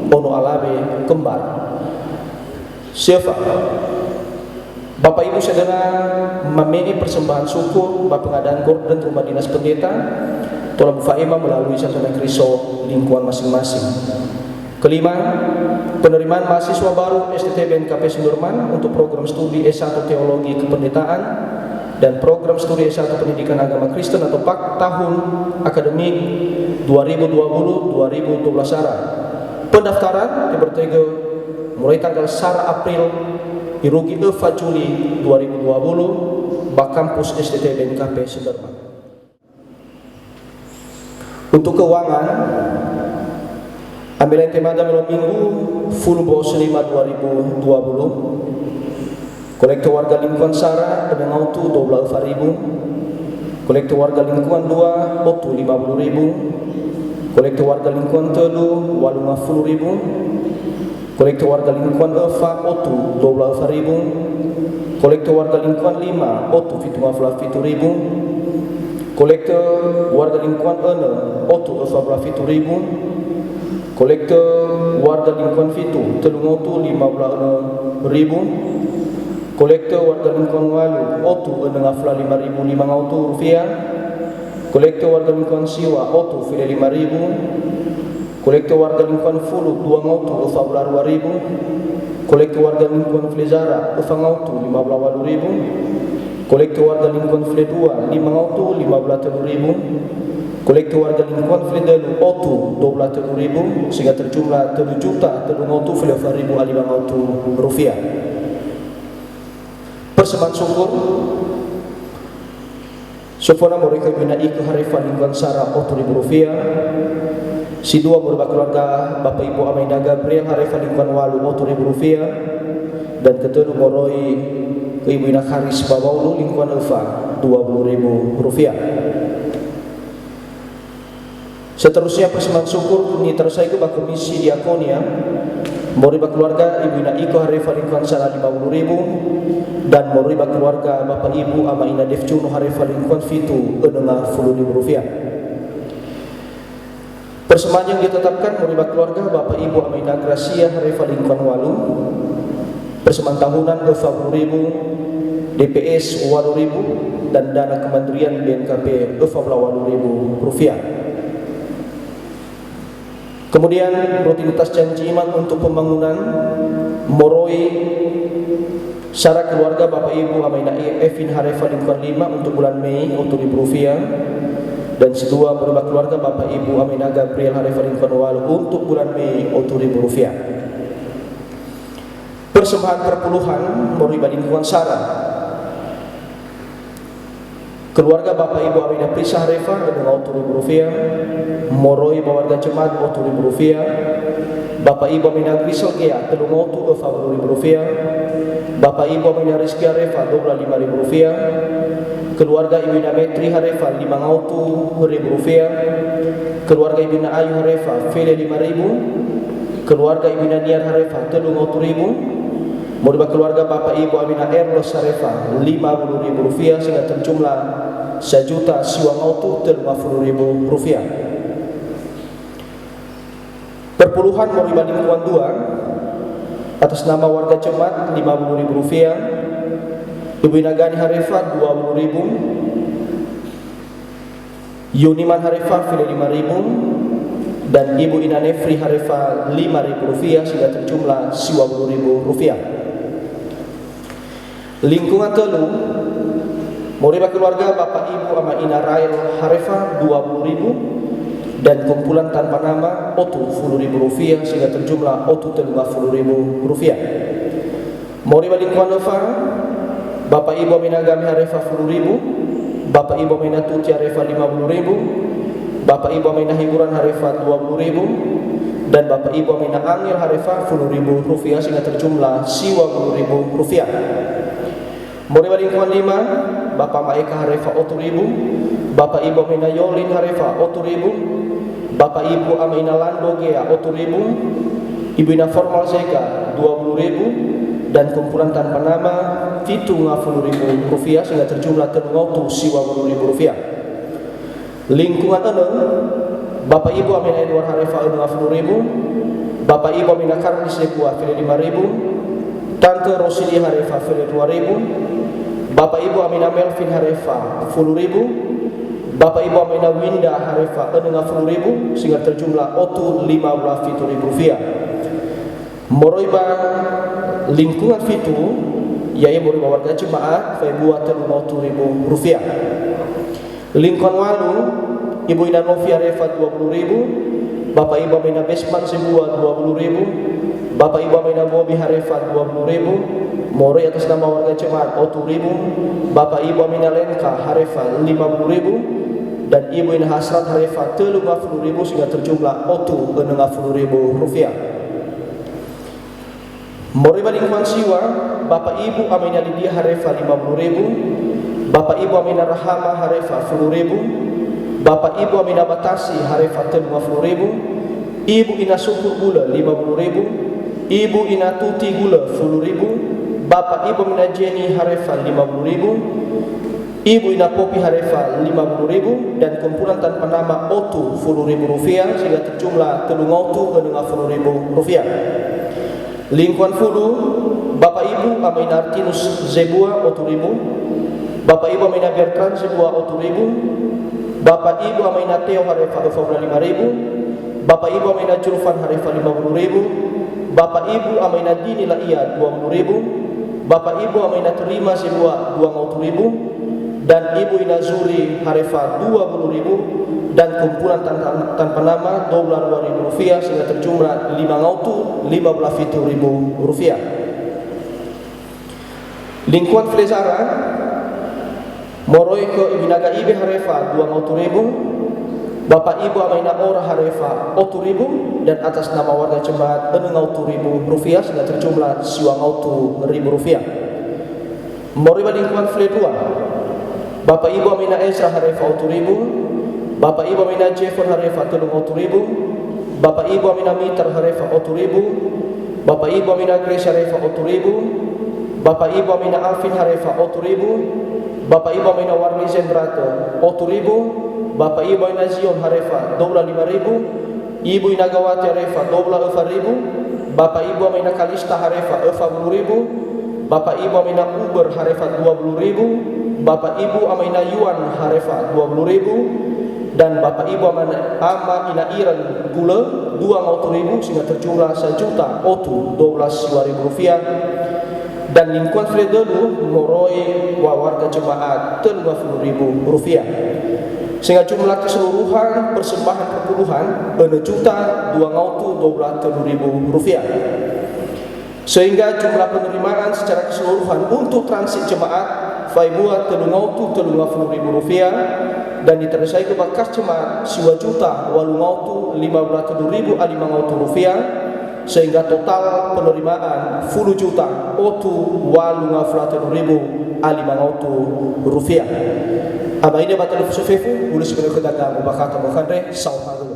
S4: ono alabe kembar. Siapa? Bapak Ibu saudara memilih persembahan syukur Bapak pengadaan gorden rumah dinas pendeta Tola Bu Faima melalui Santana Kristo lingkungan masing-masing. Kelima, penerimaan mahasiswa baru STT BNKP Sunderman untuk program studi S1 Teologi Kependetaan dan program studi S1 Pendidikan Agama Kristen atau PAK tahun akademik 2020-2012. Pendaftaran dipertega mulai tanggal 1 April irugi 4 Juli 2020 bak kampus STT BNKP Sunderman. Untuk keuangan, ambilan temada minggu full bos 5 2020. Kolektor warga lingkungan Sara dengan auto 12.000. Kolektor warga lingkungan 2 auto 50.000. Kolektor warga lingkungan Telu 50.000. Kolektor warga lingkungan Eva auto 12.000. Kolektor warga lingkungan 5 auto 57.000. Kolektor warga lingkungan Ene auto 14.000. Kolektor warga lingkungan Fitu telung auto 15.000. Kolektor warga lingkungan Walu auto 65.500 rupiah. Kolektor warga lingkungan Siwa auto 5.000. Kolektor warga lingkungan Fulu 2 auto 14.000. Kolektor warga lingkungan Flezara 4 auto 15.000. Kolektor warga lingkungan Fle 2 5 auto 15.000. Kolektor warga lingkungan Fle 2 auto 12.000 sehingga terjumlah 7 juta telung auto 5.000 auto rupiah. Persembahan syukur Sofona mereka binai ke Harifah lingkungan Sara auto 1.000 rupiah. Si dua berupa keluarga Bapak Ibu Amaina Gabriel Harifah lingkungan Walu auto 1.000 rupiah. Dan ketelu moroi ke Ibu Ina Haris Babaulu lingkungan Eva 20.000 rupiah. Seterusnya persembahan syukur ini terusai ke Komisi Diakonia moriba keluarga Ibu Ina Iko Harifah lingkungan Sara 50.000 dan moriba keluarga Bapak Ibu Amaina Devcuno Harifah lingkungan Fitu 60.000 rupiah. Persembahan yang ditetapkan moriba keluarga Bapak Ibu Amaina Gracia Harifah lingkungan Walu. Persembahan tahunan 40.000, DPS 8.000 dan dana kementerian BNKP 40.000 rupiah. Kemudian rutinitas janji iman untuk pembangunan moroi syarat keluarga Bapak Ibu Amaina Evin Harifah lingkungan 5 untuk bulan Mei untuk Rp1.000 dan kedua berupa keluarga Bapak Ibu Amaina Gabriel Harifah lingkungan Walu untuk bulan Mei untuk Rp1.000. Persembahan perpuluhan moriba lingkungan Sara keluarga Bapak Ibu Amina Prisa Harifah dengan auto Rp1.000, moroi warga jemaat auto Rp1.000, Bapak Ibu Amina Grisel Gea telung auto Rp50.000, Bapak Ibu Amina Rizky Harifah Rp25.000, keluarga Ibu Ina Metri Harifah 5 auto Rp1.000, keluarga Ibu Ina Ayu Harifah Fele 5.000, keluarga Ibu Ina Niar Harifah telung auto Rp1.000. Moriba keluarga Bapak Ibu Amina Erlos Harifah Rp50.000 sehingga terjumlah 1.000.000 siwa auto 50.000 rupiah. Perpuluhan moriba lingkungan 2 atas nama warga jemaat 50.000 rupiah. Ibu Ina Gani Harifah 20.000, Yuniman Harifah Fili 5.000 dan Ibu Ina Nefri Harifah 5.000 rupiah sehingga terjumlah 20.000 rupiah. Lingkungan Telu moriba keluarga Bapak Ibu Amaina Rail Harifah 20.000 dan kumpulan tanpa nama auto 10.000 rupiah sehingga terjumlah auto 50.000 rupiah. Moriba lingkungan Nova Bapak Ibu Amina Gami Harifah 10.000, Bapak Ibu Amina Tuti Harifah 50.000, Bapak Ibu Amina Hiburan Harifah 20.000 dan Bapak Ibu Amina Angil Harifah 10.000 rupiah sehingga terjumlah 20.000 rupiah. Moriba lingkungan 5 Bapak Maeka Harifah 8.000, Bapak Ibu Amina Yolin Harifah 8.000, Bapak Ibu Amina Lando Gea 8.000, Ibu Ina Formal Zeka 20.000 dan kumpulan tanpa nama Fitu 50.000 rupiah sehingga terjumlah terngautu 20.000 rupiah. Lingkungan 6 Bapak Ibu Amina Edward Harifah 50.000, Bapak Ibu Amina Karlis Sekua Fili 5.000, Tante Rosili Harifah Fili 2.000, Bapak Ibu Amina Melvin Harifah 10.000 Bapak Ibu Amina Winda Harefa 60.000 sehingga terjumlah otu 15.000 rupiah. Moroiba lingkungan fitu yaitu moroiba warga jemaat Febua 30.000 rupiah. Lingkungan walu Ibu Ina Novia Harefa 20.000, Bapak Ibu Amina Besman Sebua 20.000, Bapak Ibu Amina Bobi Harefa 20.000, Moroi atas nama warga jemaat otu 1.000, Bapak Ibu Amina Lenka Harefa 50.000 dan Ibu Ina Hasrat Harefa 30.000 sehingga terjumlah otu 60.000 rupiah. Moriba lingkungan siwa Bapak Ibu Amina Lydia Harefa 50.000, Bapak Ibu Amina Rahama Harefa 10.000, Bapak Ibu Amina Batasi Harefa 50.000, Ibu Ina Syukur Gula 50.000, Ibu Ina Tuti Gula 10.000, Bapak Ibu Amina Jenny Harefa 50.000, Ibu Ina Popi Harefa 50.000 dan kumpulan tanpa nama otu 10.000 rupiah sehingga terjumlah telung otu 60.000 rupiah. Lingkungan Fulu Bapak Ibu Amina Artinus Zebua otu 1.000, Bapak Ibu Amina Bertrand Zebua otu 1.000, Bapak Ibu Amina Teo Harefa 5.000, Bapak Ibu Amina Julfan Harefa 50.000, Bapak Ibu Amina Dini Laia 20.000, Bapak Ibu Amina Terima Zebua 20.000 dan Ibu Ina Zuri Harefa 20.000 dan kumpulan tanpa nama doblar 2.000 rupiah sehingga terjumlah 15.000 rupiah. Lingkungan Flezaran Moroi ke Ibu Naga Ibe Harefa 20.000, Bapak Ibu Amina Ora Harefa 8.000 dan atas nama warga jemaat 6.000 rupiah sehingga terjumlah 9.000 rupiah. Moroi lingkungan Fledua Bapak Ibu Amina Ezra Harefa 8.000, Bapak Ibu Amina Jeffer Harefa 3.000, Bapak Ibu Amina Mitar Harefa 8.000, Bapak Ibu Amina Grace Harefa 8.000, Bapak Ibu Amina Alvin Harefa 8.000, Bapak Ibu Amina Warli Zendrato 8.000, Bapak Ibu Amina Zion Harefa 5.000, Ibu Ina Gawati Harefa 4.000, Bapak Ibu Amina Kalista Harefa 40.000, Bapak Ibu Amina Uber Harefa 20.000, Bapak Ibu Amina Yuan Harefa 20.000 dan Bapak Ibu Amina Iran Gula 2.000 sehingga terjumlah 1.000.000 otu 12.000 rupiah. Dan lingkungan Fredelu Moroi warga jemaat 30.000 rupiah sehingga jumlah keseluruhan persembahan perpuluhan 1.212.000 rupiah sehingga jumlah penerimaan secara keseluruhan untuk transit jemaat Faibua 3.050.000 rupiah dan ditersai ke bakas jemaat 2.815.500 rupiah sehingga total penerimaan 10 juta otu 850.500 rupiah. Aba ini batal fusufefu boleh sebenarnya kedatangan mubakata mukandre sauhadu.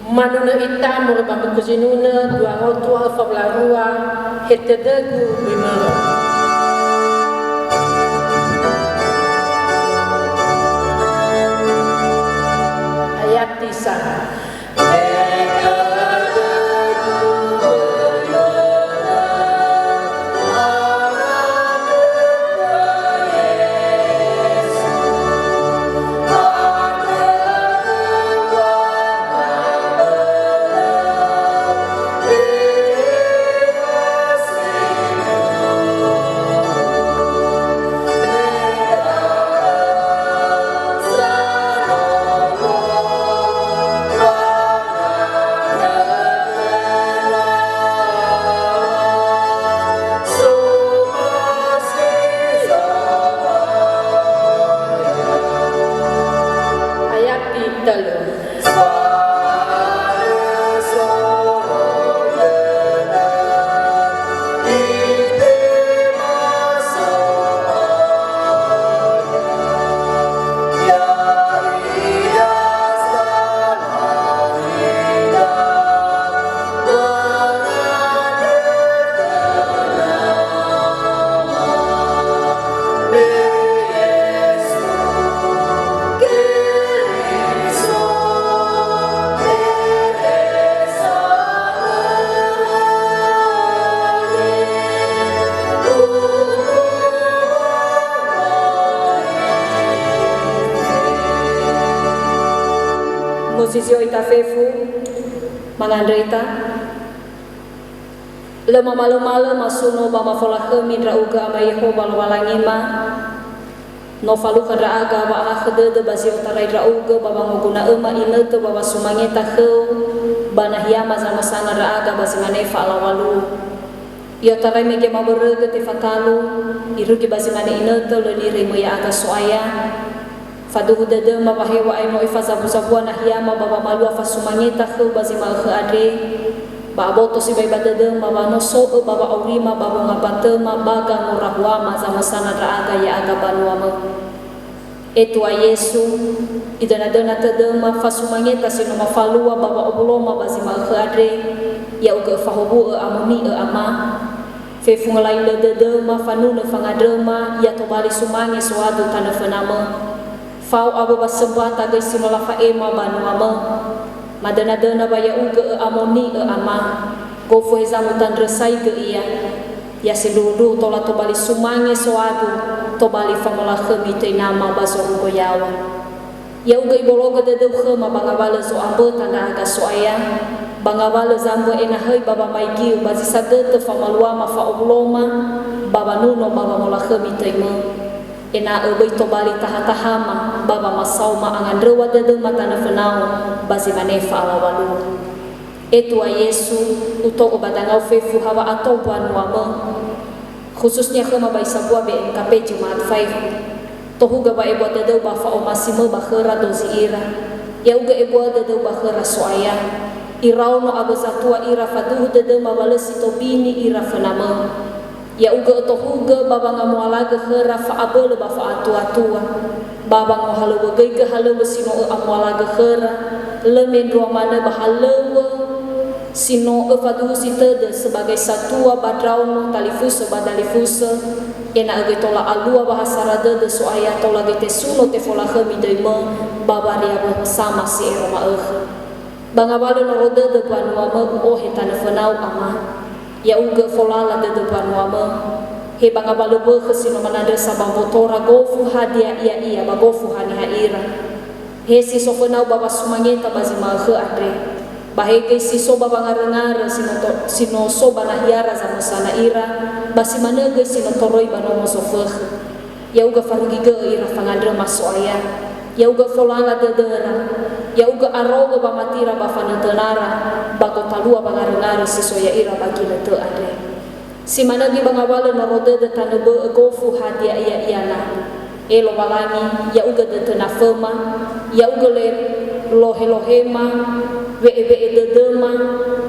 S1: Manuna ita murba kuzinuna 2.000 hetedegu bimaro. Ayat 9.
S5: Bye.
S3: Posisi ita fefu mangandrita lema malu masuno bama fola kemi dra uga ama Yehova walangima no falu kada aga ba akhde de basi utarai dra uga baba ngoguna ema inete baba sumangeta kheu bana hiama sama sana dra aga basi manefa ala walu yo tarai mege maberege te fakalu iruki basi mane inete lo nire mo ya aga soaya faduhu dede ma bahewa ay mo ifasabu sabuana hiyama baba malu afasumangeta kheu basi ma ade ba boto si bay badede ma bano so baba aurima baba ngabate ma baga murahwa ma sama sana aga ya aga banwa ma etu a Yesu idana dana tede ma fasumangeta sino ma falua baba obloma basi ma ade ya uga fahobu amuni ama fefu ngalai dede ma fanuna fangadema ya tobali sumange suadu tana fenama fau abu basebah tagai sinola faema banu ama madana dana baya uga amoni ama gofu hezamu tandresai ge iya ya seludu tola tobali sumange soadu tobali famola khemi te nama baso rugo yawa ya uga ibologa dede khema bangabala so ambe tanda aga soaya bangabala zambo ena hai baba maigi bazi sagete famalwa ma fa obloma baba nuno baba mola khemi te ena ebe tobali tahatahama baba masau ma angandrewa dede matana fenau basi manefa ala walu etu a Yesu uto obadangau fefu hawa atau buan wama khususnya khema bai sabua BNKP Jumat 5 tohuga ba ebo dede ba fa omasime ba khera dozi ira ya uga ebo dede ba khera soaya irau no abazatua ira faduhu dede ma balesi tobini ira fenama ya uga tohuga baba ngamualaga khera fa abele ba fa atua baba ngohalo begege halo sino amualaga khera lemen dua mana bahalo sino fadu sitede sebagai satua badrauno talifusa badalifusa ena age tola alua bahasa rada de soaya tola gete suno te fola khemi deima baba ria sama si eroma bangabalo no roda de banua ma o hetana fanau ama ya uga folala de depan wama he bangabalo be khasino manade sabang botora gofu hadia iya bagofu hani haira he si sofonau baba sumangeta bazi ma khe ade baheke si so baba ngarengara sino so bana hiara za musana ira basi manege sino toroi bano mosofeh ya uga farugi ge ira fangadre masoaya ya uga folala de dera ya uga aroga ba matira ba fanatenara bago talua bangarengara sisoya ira bagi lete ade si managi bangawala narode de tanebe gofu hadia iya iana elo balangi ya uga de tenafema ya uga le lohelohema webe de dema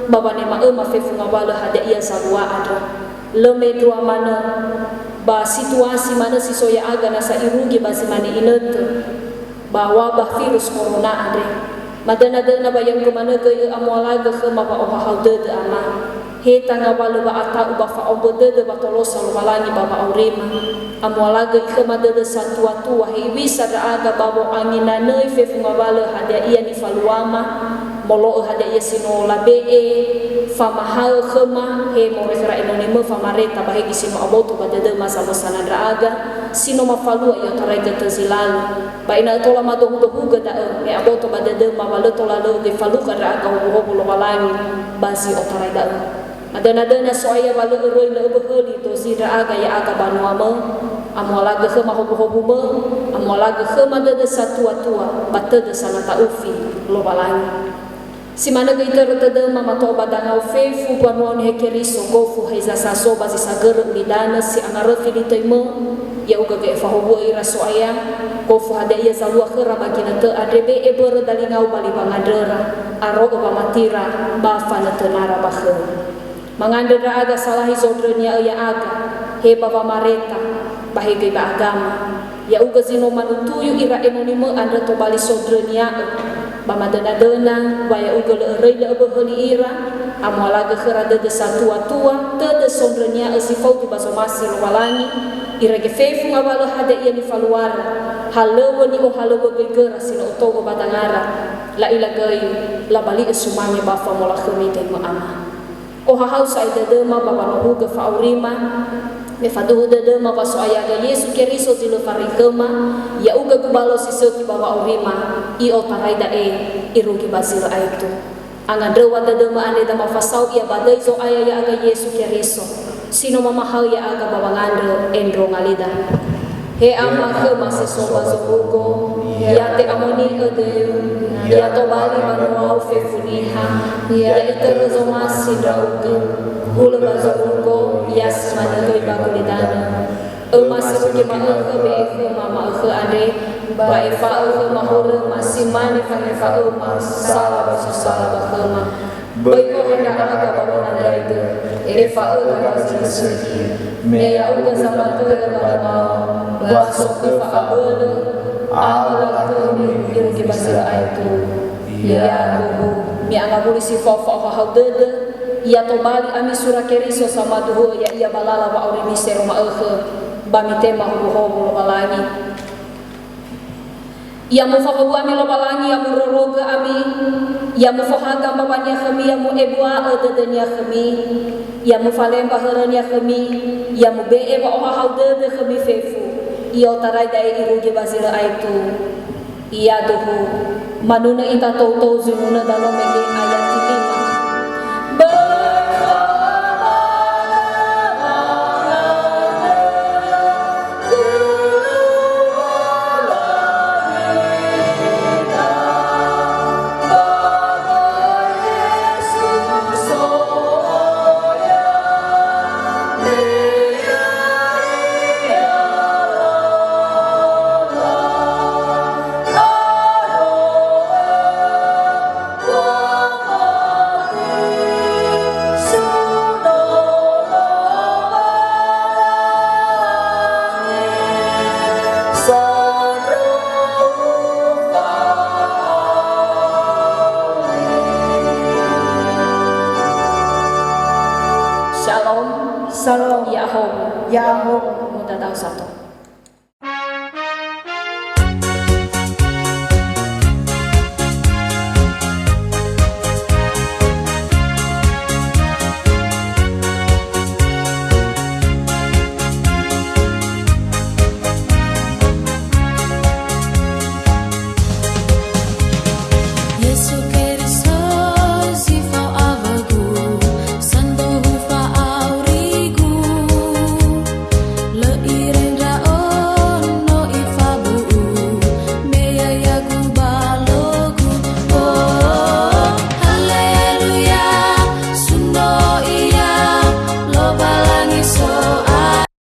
S3: baba nema ema fefu ngawala hadia iya sarua ada leme dua mana ba situasi mana sisoya aga nasa irugi basi mani inete bahwa bah virus corona ade madana bayang kemana ke amwalaga ke maba ohahaude de ama he tanga balu ba ata uba fa obode de batolosa walani baba aurema amwalaga ke madade satua tua he bisa aga babo angina nei fe funga bala hada iya ni faluama molo hada iya sino labe famahal khema he mo refera enonimo famareta bahegi sino aboto badade masa mosana draga sino mafalu ya tarega tezilal baina tola madohu gada me aboto badade mawale tola lo ge falu kada aga hobo lo walangi basi otarega adana soaya wale eroi le beheli to sida aga ya aga banuama amwalaga khema hobo me amwalaga khema de satua tua batade sana taufi lo walangi si mana gaita rata mama to badanga fefu panon hekeriso gofu haiza saso basi sager midana si angara filitaimo ya uga ge fahobu ira soaya gofu hada ia zalua khera bagina te adebe eber dalingau bali bangadera aro ba matira ba fana tenara bakhera mangandera aga salahi zodrenya ya aga he baba mareta bahege ba agama ya uga zino manutuyu ira enonimo anda to bali zodrenya bamadana waya uga le reile beheli ira amwalaga khera de satua tua te sondrenya asifau di basomasi walangi ira ge fefu ngawala hada ia ni faluara halewo ni o halewo gegera sino to badangara la ila gai la bali esumani bafa mola khemite ma ama o hahau sai de ma baba no uga faurima Me faduhu dede ma paso ayaga Yesu Keriso zilu farikema ya uga kubalo sisoki bawa urima I otarai da irugi bazil aitu. Anga dewa dede ma ane da mafasau ia badai zo aya ya aga Yesu Keriso. Sino mamahal ya aga bawangandro endro ngalida. He ama ke masisoba zobugo ya te amoni edeu ya to bali manuau fefuniha ya iteru zo masindra uge hulu bazobugo ya semana doi bagulidana masiru ke ma'eke be'eke ma'eke ade ba'efa eke mahore masimane fa'efa salah basusala bakema Baiko hendak aga bangunan itu Efa aga bazisuki Meya uga zamatu aga mau Basok ke fa'abele Ala kemi Irugi basira itu Ya tuhu Mi anga polisi fofa hau dede Ia tobali ami sura keriso sama duhu Ya ia balala wa auri misero ma'eke Bami tema hubu-hubu balangi Ya mu fahabu ami lobalangi ya mu roroga ami ya mu fahaga babanya kami ya mu ebua edenya kami ya mu falemba herenya kami ya mu bee wa oha haude kami fefu ia tarai dai iruge bazira aitu ia duhu manuna ita tau zununa dalam megi ayat 5 Shalom,
S5: Shalom.
S3: Yahom,
S5: Yahom.
S3: Mudah tahu satu.